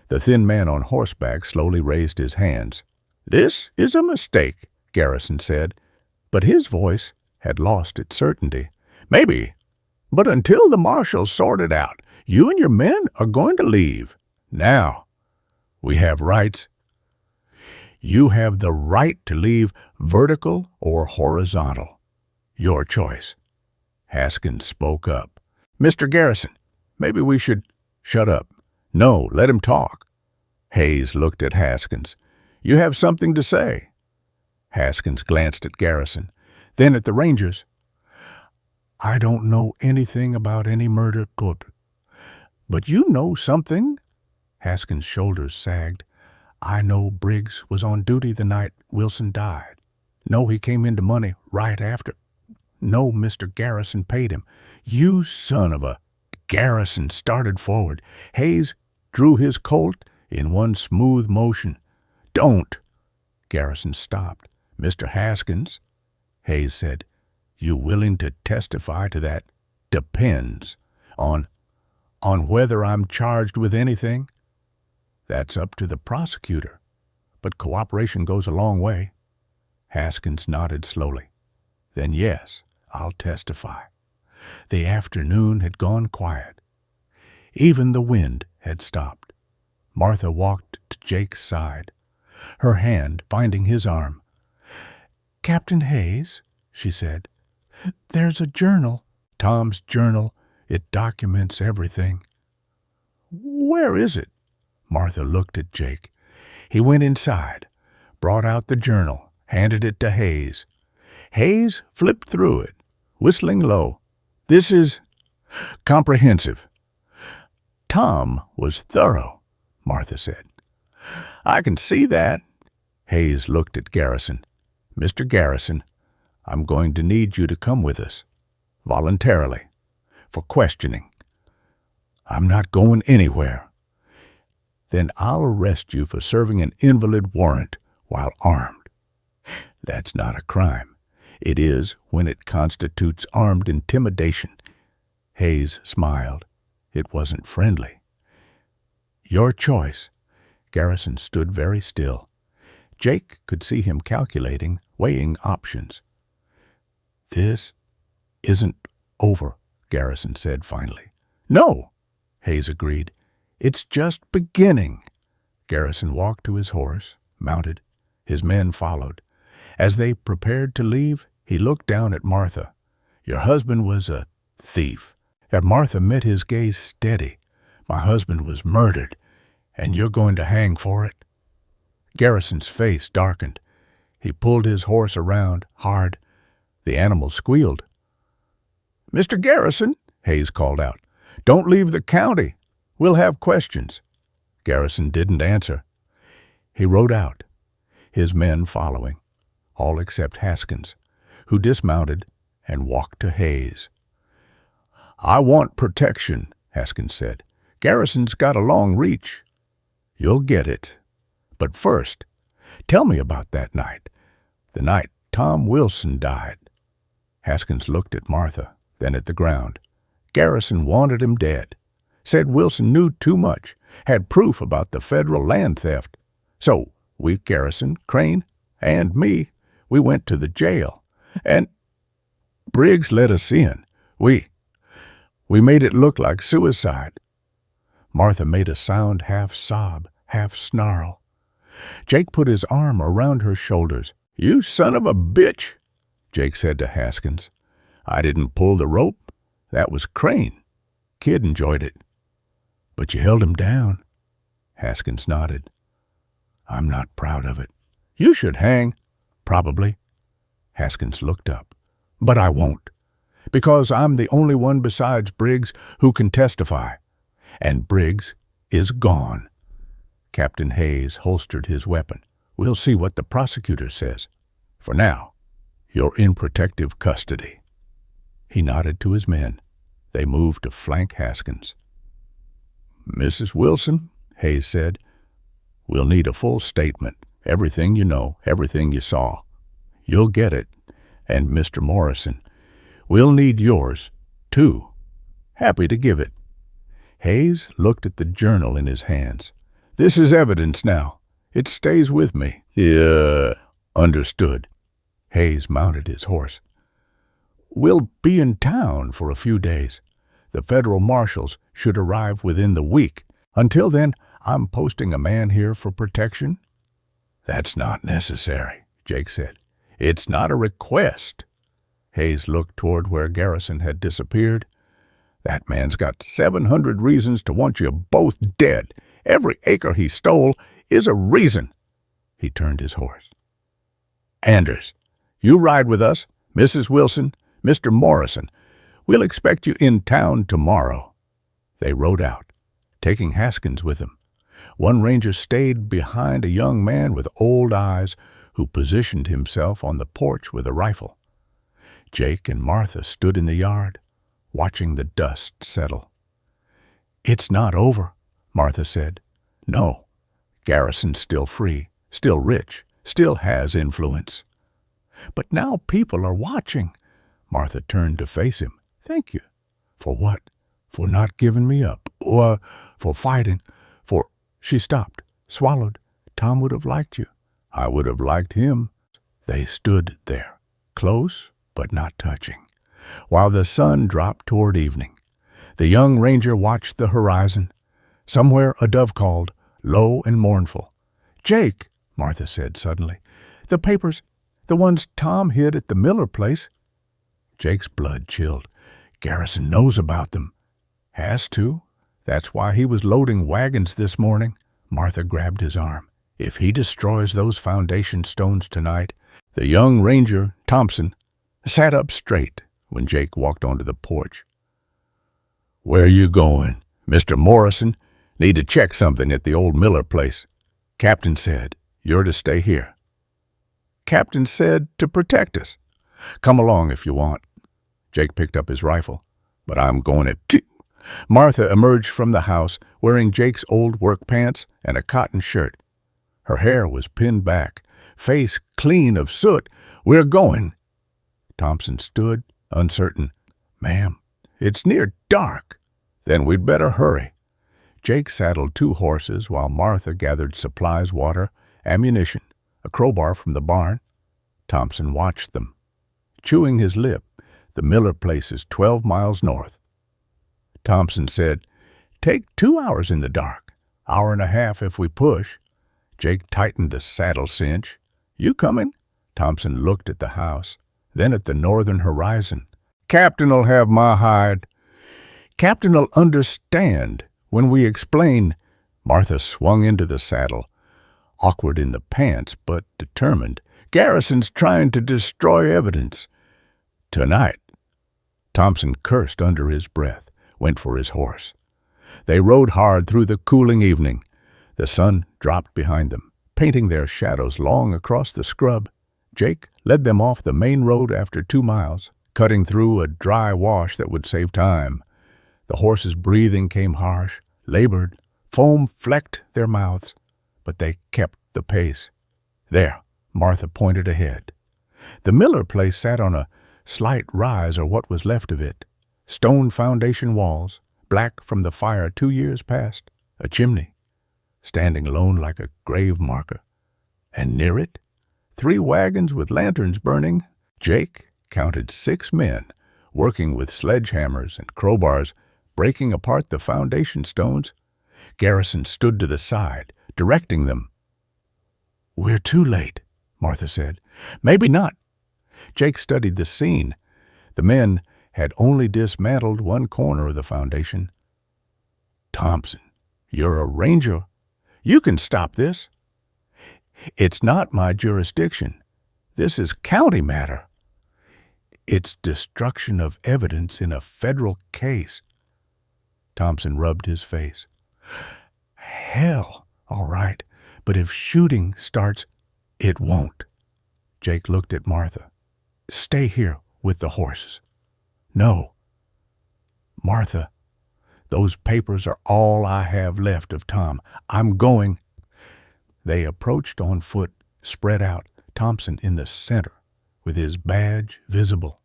The thin man on horseback slowly raised his hands. This is a mistake, Garrison said, but his voice had lost its certainty. Maybe, but until the marshals sort it out, you and your men are going to leave. Now, we have rights. You have the right to leave vertical or horizontal. Your choice. Haskins spoke up. Mr. Garrison, maybe we should shut up. No, let him talk. Hayes looked at Haskins. You have something to say. Haskins glanced at Garrison, then at the Rangers. I don't know anything about any murder, but you know something? Haskins' shoulders sagged. I know Briggs was on duty the night Wilson died. No, he came into money right after. No, Mr. Garrison paid him. You son of a... Garrison started forward. Hayes drew his Colt in one smooth motion. Don't. Garrison stopped. Mr. Haskins, Hayes said, you willing to testify to that? Depends on whether I'm charged with anything. That's up to the prosecutor, but cooperation goes a long way. Haskins nodded slowly. Then yes, I'll testify. The afternoon had gone quiet. Even the wind had stopped. Martha walked to Jake's side, her hand finding his arm. Captain Hayes, she said, there's a journal. Tom's journal. It documents everything. Where is it? Martha looked at Jake. He went inside, brought out the journal, handed it to Hayes. Hayes flipped through it, whistling low. This is comprehensive. Tom was thorough, Martha said. I can see that. Hayes looked at Garrison. Mr. Garrison, I'm going to need you to come with us, voluntarily, for questioning. I'm not going anywhere. Then I'll arrest you for serving an invalid warrant while armed. That's not a crime. It is when it constitutes armed intimidation. Hayes smiled. It wasn't friendly. Your choice. Garrison stood very still. Jake could see him calculating, weighing options. This isn't over, Garrison said finally. No, Hayes agreed. It's just beginning. Garrison walked to his horse, mounted. His men followed. As they prepared to leave, he looked down at Martha. Your husband was a thief. And Martha met his gaze steady. My husband was murdered, and you're going to hang for it. Garrison's face darkened. He pulled his horse around, hard. The animal squealed. Mr. Garrison, Hayes called out, don't leave the county. We'll have questions. Garrison didn't answer. He rode out, his men following, all except Haskins, who dismounted and walked to Hayes. I want protection, Haskins said. Garrison's got a long reach. You'll get it. But first, tell me about that night, the night Tom Wilson died. Haskins looked at Martha, then at the ground. Garrison wanted him dead. Said Wilson knew too much, had proof about the federal land theft. So we, Garrison, Crane, and me, we went to the jail. And Briggs let us in. We made it look like suicide. Martha made a sound half sob, half snarl. Jake put his arm around her shoulders. You son of a bitch, Jake said to Haskins. I didn't pull the rope. That was Crane. Kid enjoyed it. But you held him down. Haskins nodded. I'm not proud of it. You should hang. Probably. Haskins looked up. But I won't. because I'm the only one besides Briggs who can testify. And Briggs is gone." Captain Hayes holstered his weapon. "We'll see what the prosecutor says. For now, you're in protective custody." He nodded to his men. They moved to flank Haskins. "Mrs. Wilson," Hayes said, "we'll need a full statement. Everything you know, everything you saw. You'll get it. And Mr. Morrison, we'll need yours, too." "Happy to give it." Hayes looked at the journal in his hands. "This is evidence now. It stays with me." "Yeah, understood." Hayes mounted his horse. "We'll be in town for a few days. The federal marshals should arrive within the week. Until then, I'm posting a man here for protection." "That's not necessary," Jake said. "It's not a request." Hayes looked toward where Garrison had disappeared. "That man's got 700 reasons to want you both dead. Every acre he stole is a reason." He turned his horse. "Anders, you ride with us. Mrs. Wilson, Mr. Morrison. We'll expect you in town tomorrow." They rode out, taking Haskins with them. One ranger stayed behind a young man with old eyes who positioned himself on the porch with a rifle. Jake and Martha stood in the yard, watching the dust settle. "It's not over," Martha said. "No, Garrison's still free, still rich, still has influence." "But now people are watching." Martha turned to face him. "Thank you." "For what?" "For not giving me up. Or for fighting. For—" She stopped, swallowed. "Tom would have liked you." "I would have liked him." They stood there, close but not touching, while the sun dropped toward evening. The young ranger watched the horizon. Somewhere a dove called, low and mournful. "Jake," Martha said suddenly, "the papers, the ones Tom hid at the Miller place." Jake's blood chilled. "Garrison knows about them." "Has to. That's why he was loading wagons this morning." Martha grabbed his arm. "If he destroys those foundation stones tonight—" The young ranger, Thompson, sat up straight when Jake walked onto the porch. "Where you going? Mr. Morrison? Need to check something at the old Miller place. Captain said you're to stay here." "Captain said to protect us." "Come along if you want." Jake picked up his rifle. "But I'm going to—" Martha emerged from the house wearing Jake's old work pants and a cotton shirt. Her hair was pinned back, face clean of soot. "We're going." Thompson stood, uncertain. "Ma'am, it's near dark." "Then we'd better hurry." Jake saddled 2 horses while Martha gathered supplies, water, ammunition, a crowbar from the barn. Thompson watched them. Chewing his lip, the Miller place is 12 miles north. Thompson said, "Take 2 hours in the dark, hour and a half if we push." Jake tightened the saddle cinch. "You coming?" Thompson looked at the house, then at the northern horizon. "Captain'll have my hide." "Captain'll understand when we explain." Martha swung into the saddle, awkward in the pants but determined. "Garrison's trying to destroy evidence." "Tonight." Thompson cursed under his breath, went for his horse. They rode hard through the cooling evening. The sun dropped behind them, painting their shadows long across the scrub. Jake led them off the main road after 2 miles, cutting through a dry wash that would save time. The horses' breathing came harsh, labored, foam flecked their mouths, but they kept the pace. There, Martha pointed ahead. The Miller place sat on a slight rise, or what was left of it. Stone foundation walls, black from the fire 2 years past, a chimney, standing alone like a grave marker. And near it, 3 wagons with lanterns burning. Jake counted 6 men, working with sledgehammers and crowbars, breaking apart the foundation stones. Garrison stood to the side, directing them. "We're too late," Martha said. "Maybe not." Jake studied the scene. The men had only dismantled 1 corner of the foundation. "Thompson, you're a ranger. You can stop this." "It's not my jurisdiction. This is county matter." It's destruction of evidence in a federal case. Thompson rubbed his face. Hell, all right, but if shooting starts, it won't. Jake looked at Martha. Stay here with the horses. No. Martha, those papers are all I have left of Tom. I'm going. They approached on foot, spread out, Thompson in the center, with his badge visible.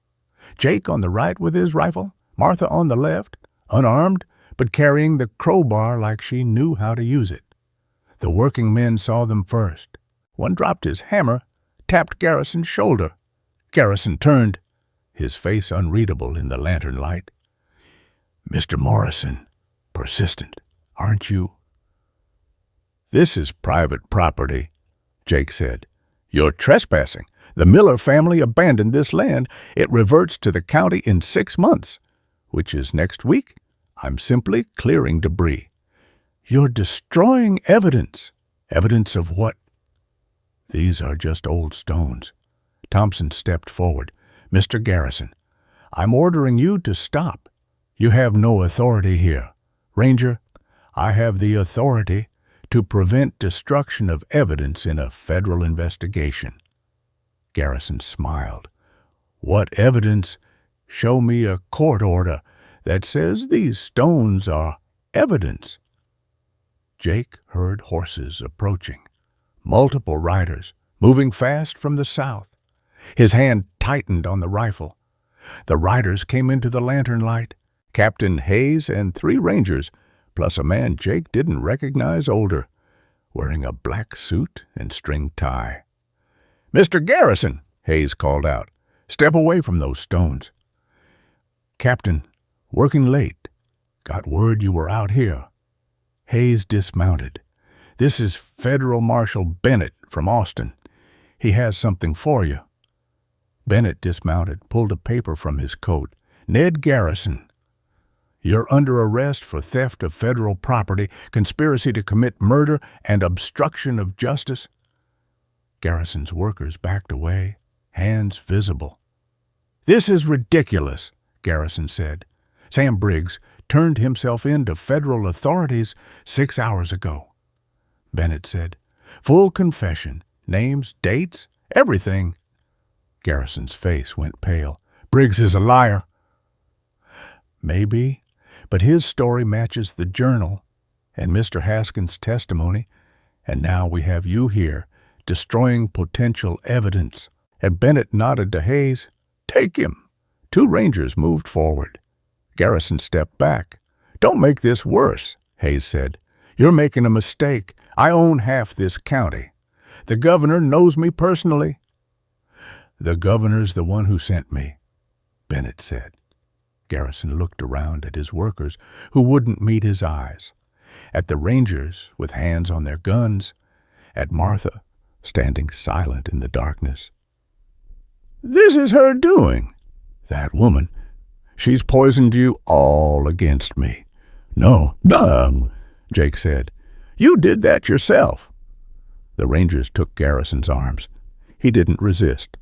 Jake on the right with his rifle, Martha on the left, unarmed, but carrying the crowbar like she knew how to use it. The working men saw them first. One dropped his hammer, tapped Garrison's shoulder. Garrison turned, his face unreadable in the lantern light. Mr. Morrison, persistent, aren't you? This is private property, Jake said. You're trespassing. The Miller family abandoned this land. It reverts to the county in 6 months, which is next week. I'm simply clearing debris. You're destroying evidence. Evidence of what? These are just old stones. Thompson stepped forward. Mr. Garrison, I'm ordering you to stop. You have no authority here. Ranger, I have the authority to prevent destruction of evidence in a federal investigation. Garrison smiled. What evidence? Show me a court order that says these stones are evidence. Jake heard horses approaching, multiple riders, moving fast from the south. His hand tightened on the rifle. The riders came into the lantern light, Captain Hayes and 3 rangers, plus a man Jake didn't recognize older, wearing a black suit and string tie. Mr. Garrison, Hayes called out, step away from those stones. Captain, working late. Got word you were out here. Hayes dismounted. This is Federal Marshal Bennett from Austin. He has something for you. Bennett dismounted, pulled a paper from his coat. Ned Garrison. You're under arrest for theft of federal property, conspiracy to commit murder, and obstruction of justice. Garrison's workers backed away, hands visible. This is ridiculous, Garrison said. Sam Briggs turned himself in to federal authorities 6 hours ago. Bennett said, full confession, names, dates, everything. Garrison's face went pale. Briggs is a liar. Maybe, but his story matches the journal and Mr. Haskins' testimony, and now we have you here, destroying potential evidence. And Bennett nodded to Hayes. Take him. 2 rangers moved forward. Garrison stepped back. Don't make this worse, Hayes said. You're making a mistake. I own half this county. The governor knows me personally. The governor's the one who sent me, Bennett said. Garrison looked around at his workers, who wouldn't meet his eyes, at the rangers with hands on their guns, at Martha, standing silent in the darkness. This is her doing. That woman. She's poisoned you all against me. No, Jake said. You did that yourself. The rangers took Garrison's arms. He didn't resist,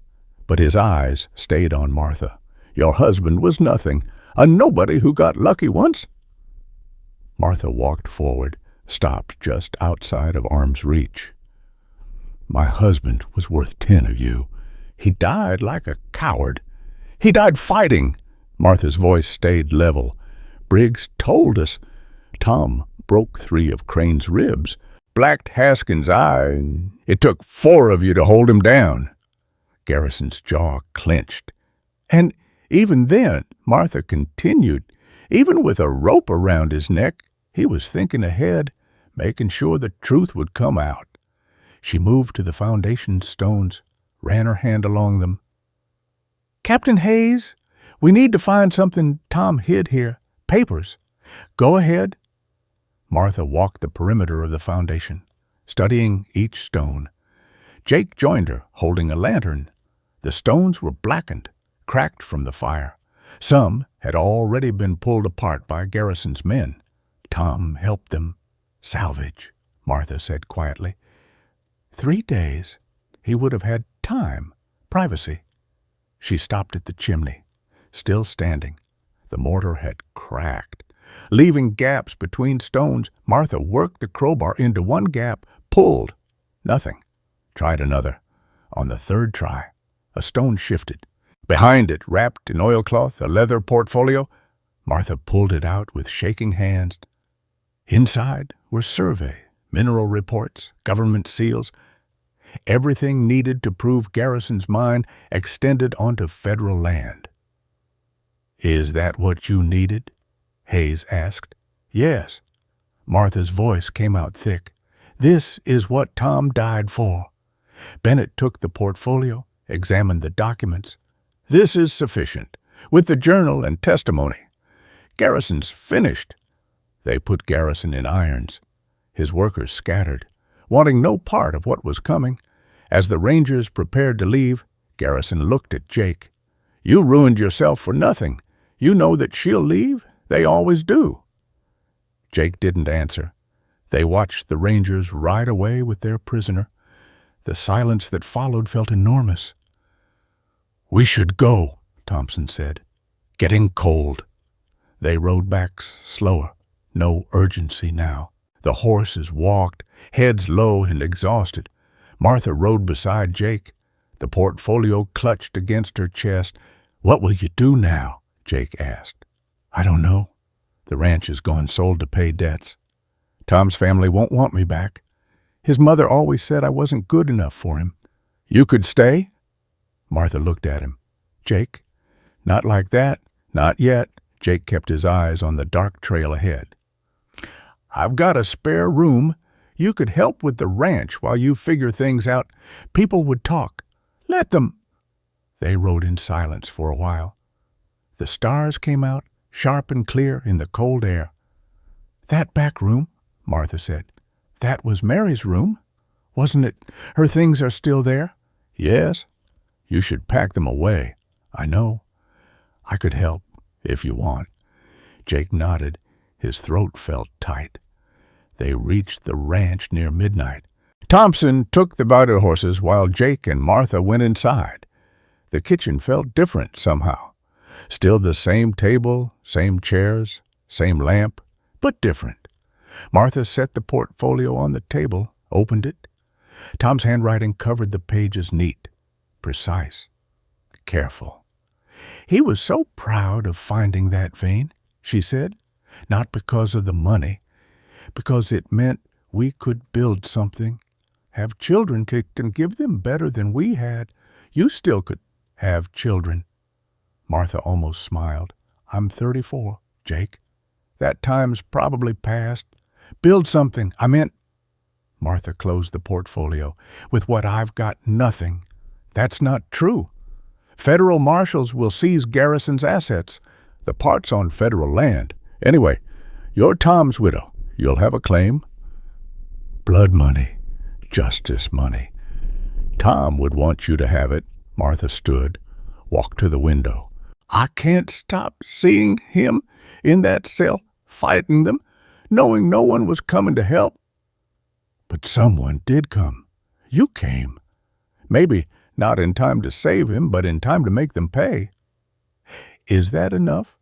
but his eyes stayed on Martha. Your husband was nothing, a nobody who got lucky once. Martha walked forward, stopped just outside of arm's reach. My husband was worth 10 of you. He died like a coward. He died fighting. Martha's voice stayed level. Briggs told us. Tom broke 3 of Crane's ribs, blacked Haskins' eye. It took 4 of you to hold him down. Garrison's jaw clenched. And even then, Martha continued, even with a rope around his neck, he was thinking ahead, making sure the truth would come out. She moved to the foundation stones, ran her hand along them. Captain Hayes, we need to find something Tom hid here. Papers. Go ahead. Martha walked the perimeter of the foundation, studying each stone. Jake joined her, holding a lantern. The stones were blackened, cracked from the fire. Some had already been pulled apart by Garrison's men. Tom helped them salvage, Martha said quietly. 3 days. He would have had time, privacy. She stopped at the chimney, still standing. The mortar had cracked. Leaving gaps between stones, Martha worked the crowbar into one gap, pulled. Nothing. Tried another. On the third try, a stone shifted. Behind it, wrapped in oilcloth, a leather portfolio. Martha pulled it out with shaking hands. Inside were survey, mineral reports, government seals. Everything needed to prove Garrison's mine extended onto federal land. "Is that what you needed?" Hayes asked. "Yes." Martha's voice came out thick. "This is what Tom died for." Bennett took the portfolio, examined the documents. "This is sufficient, with the journal and testimony. Garrison's finished." They put Garrison in irons. His workers scattered, wanting no part of what was coming. As the Rangers prepared to leave, Garrison looked at Jake. "You ruined yourself for nothing. You know that she'll leave. They always do." Jake didn't answer. They watched the Rangers ride away with their prisoner. The silence that followed felt enormous. "We should go," Thompson said. "Getting cold." They rode back slower. No urgency now. The horses walked, heads low and exhausted. Martha rode beside Jake. The portfolio clutched against her chest. "What will you do now?" Jake asked. "I don't know. The ranch is gone sold to pay debts. Tom's family won't want me back. His mother always said I wasn't good enough for him." "You could stay?" Martha looked at him. "Jake, not like that. Not yet." Jake kept his eyes on the dark trail ahead. "I've got a spare room. You could help with the ranch while you figure things out. People would talk. Let them." They rode in silence for a while. The stars came out, sharp and clear in the cold air. "That back room," Martha said. "That was Mary's room, wasn't it? Her things are still there?" "Yes. You should pack them away." "I know. I could help, if you want." Jake nodded. His throat felt tight. They reached the ranch near midnight. Thompson took the rider horses while Jake and Martha went inside. The kitchen felt different somehow. Still the same table, same chairs, same lamp, but different. Martha set the portfolio on the table, opened it. Tom's handwriting covered the pages neat, precise, careful. "He was so proud of finding that vein," she said, "not because of the money, because it meant we could build something, have children and give them better than we had. You still could have children." Martha almost smiled. "I'm 34, Jake. That time's probably past. Build something, I meant." Martha closed the portfolio. "With what I've got, nothing." "That's not true. Federal marshals will seize Garrison's assets. The part's on federal land. Anyway, you're Tom's widow. You'll have a claim." "Blood money. Justice money. Tom would want you to have it." Martha stood, walked to the window. "I can't stop seeing him in that cell, fighting them, knowing no one was coming to help." "But someone did come. You came. Maybe not in time to save him, but in time to make them pay." "Is that enough?"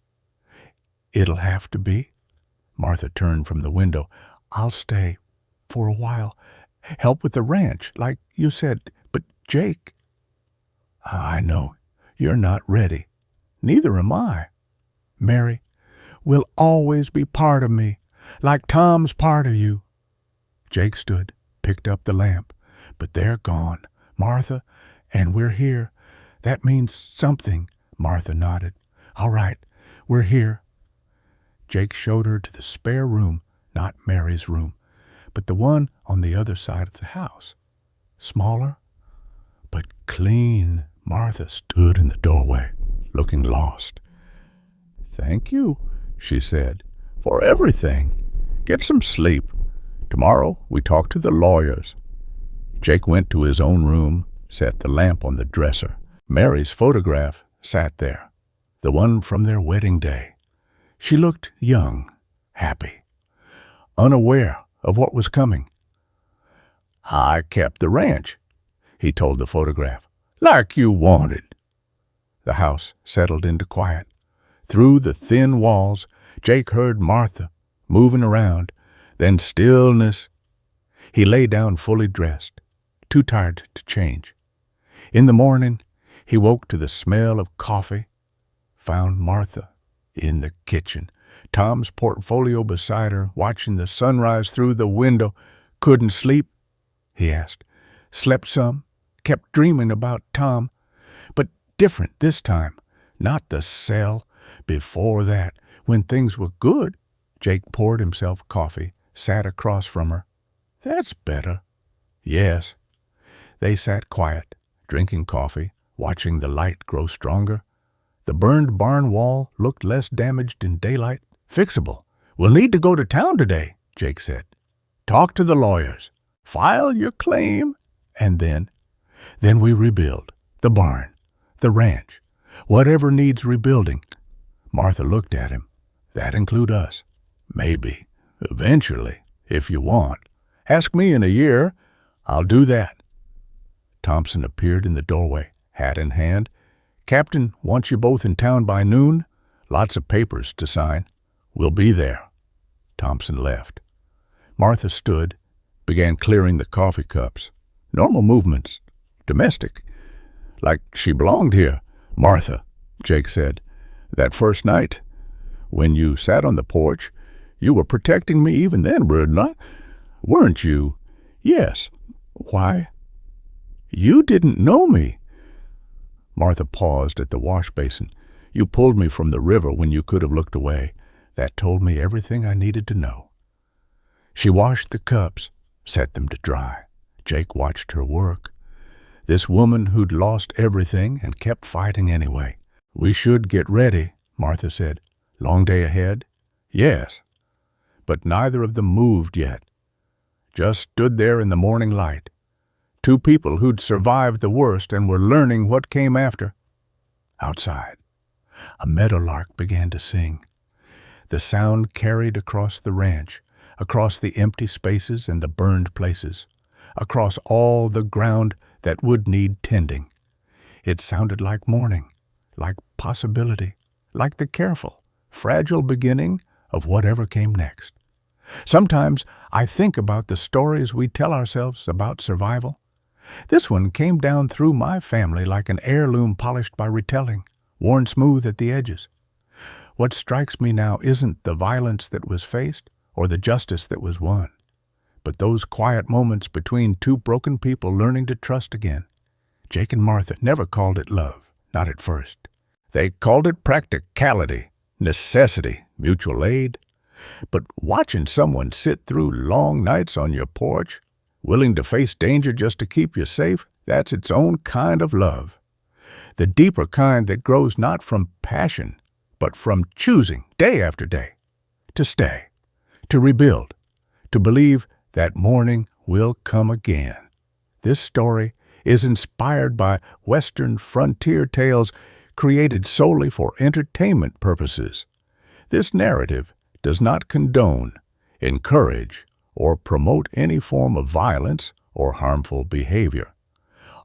"It'll have to be." Martha turned from the window. "I'll stay for a while. Help with the ranch, like you said. But Jake—" "I know. You're not ready. Neither am I. Mary will always be part of me, like Tom's part of you." Jake stood, picked up the lamp. "But they're gone, Martha, and we're here. That means something." Martha nodded. "All right, we're here." Jake showed her to the spare room, not Mary's room, but the one on the other side of the house. Smaller, but clean. Martha stood in the doorway, looking lost. "Thank you," she said, "for everything. Get some sleep. Tomorrow we talk to the lawyers." Jake went to his own room, set the lamp on the dresser. Mary's photograph sat there, the one from their wedding day. She looked young, happy, unaware of what was coming. "I kept the ranch," he told the photograph, "like you wanted." The house settled into quiet. Through the thin walls, Jake heard Martha moving around, then stillness. He lay down fully dressed, too tired to change. In the morning, he woke to the smell of coffee, found Martha in the kitchen, Tom's portfolio beside her, watching the sunrise through the window. Couldn't sleep? He asked. Slept some, kept dreaming about Tom, but different this time. Not the cell. Before that, when things were good, Jake poured himself coffee, sat across from her. That's better. Yes. They sat quiet, drinking coffee, watching the light grow stronger. The burned barn wall looked less damaged in daylight. Fixable. We'll need to go to town today, Jake said. Talk to the lawyers. File your claim. And then we rebuild. The barn. The ranch. Whatever needs rebuilding. Martha looked at him. That include us? Maybe. Eventually, if you want. Ask me in a year. I'll do that. Thompson appeared in the doorway, hat in hand. Captain wants you both in town by noon. Lots of papers to sign. We'll be there. Thompson left. Martha stood, began clearing the coffee cups. Normal movements. Domestic. Like she belonged here. Martha, Jake said, that first night, when you sat on the porch, you were protecting me even then, weren't you? Yes. Why? You didn't know me. Martha paused at the wash basin. You pulled me from the river when you could have looked away. That told me everything I needed to know. She washed the cups, set them to dry. Jake watched her work. This woman who'd lost everything and kept fighting anyway. We should get ready, Martha said. Long day ahead? Yes. But neither of them moved yet. Just stood there in the morning light. Two people who'd survived the worst and were learning what came after. Outside, a meadowlark began to sing. The sound carried across the ranch, across the empty spaces and the burned places, across all the ground that would need tending. It sounded like morning, like possibility, like the careful, fragile beginning of whatever came next. Sometimes I think about the stories we tell ourselves about survival. This one came down through my family like an heirloom polished by retelling, worn smooth at the edges. What strikes me now isn't the violence that was faced or the justice that was won, but those quiet moments between two broken people learning to trust again. Jake and Martha never called it love, not at first. They called it practicality, necessity, mutual aid. But watching someone sit through long nights on your porch, willing to face danger just to keep you safe, that's its own kind of love. The deeper kind that grows not from passion, but from choosing, day after day, to stay, to rebuild, to believe that morning will come again. This story is inspired by Western frontier tales created solely for entertainment purposes. This narrative does not condone, encourage, or promote any form of violence or harmful behavior.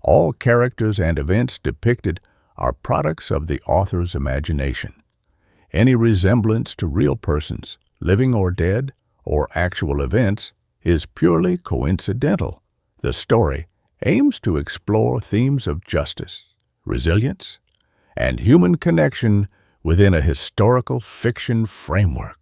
All characters and events depicted are products of the author's imagination. Any resemblance to real persons, living or dead, or actual events is purely coincidental. The story aims to explore themes of justice, resilience, and human connection within a historical fiction framework.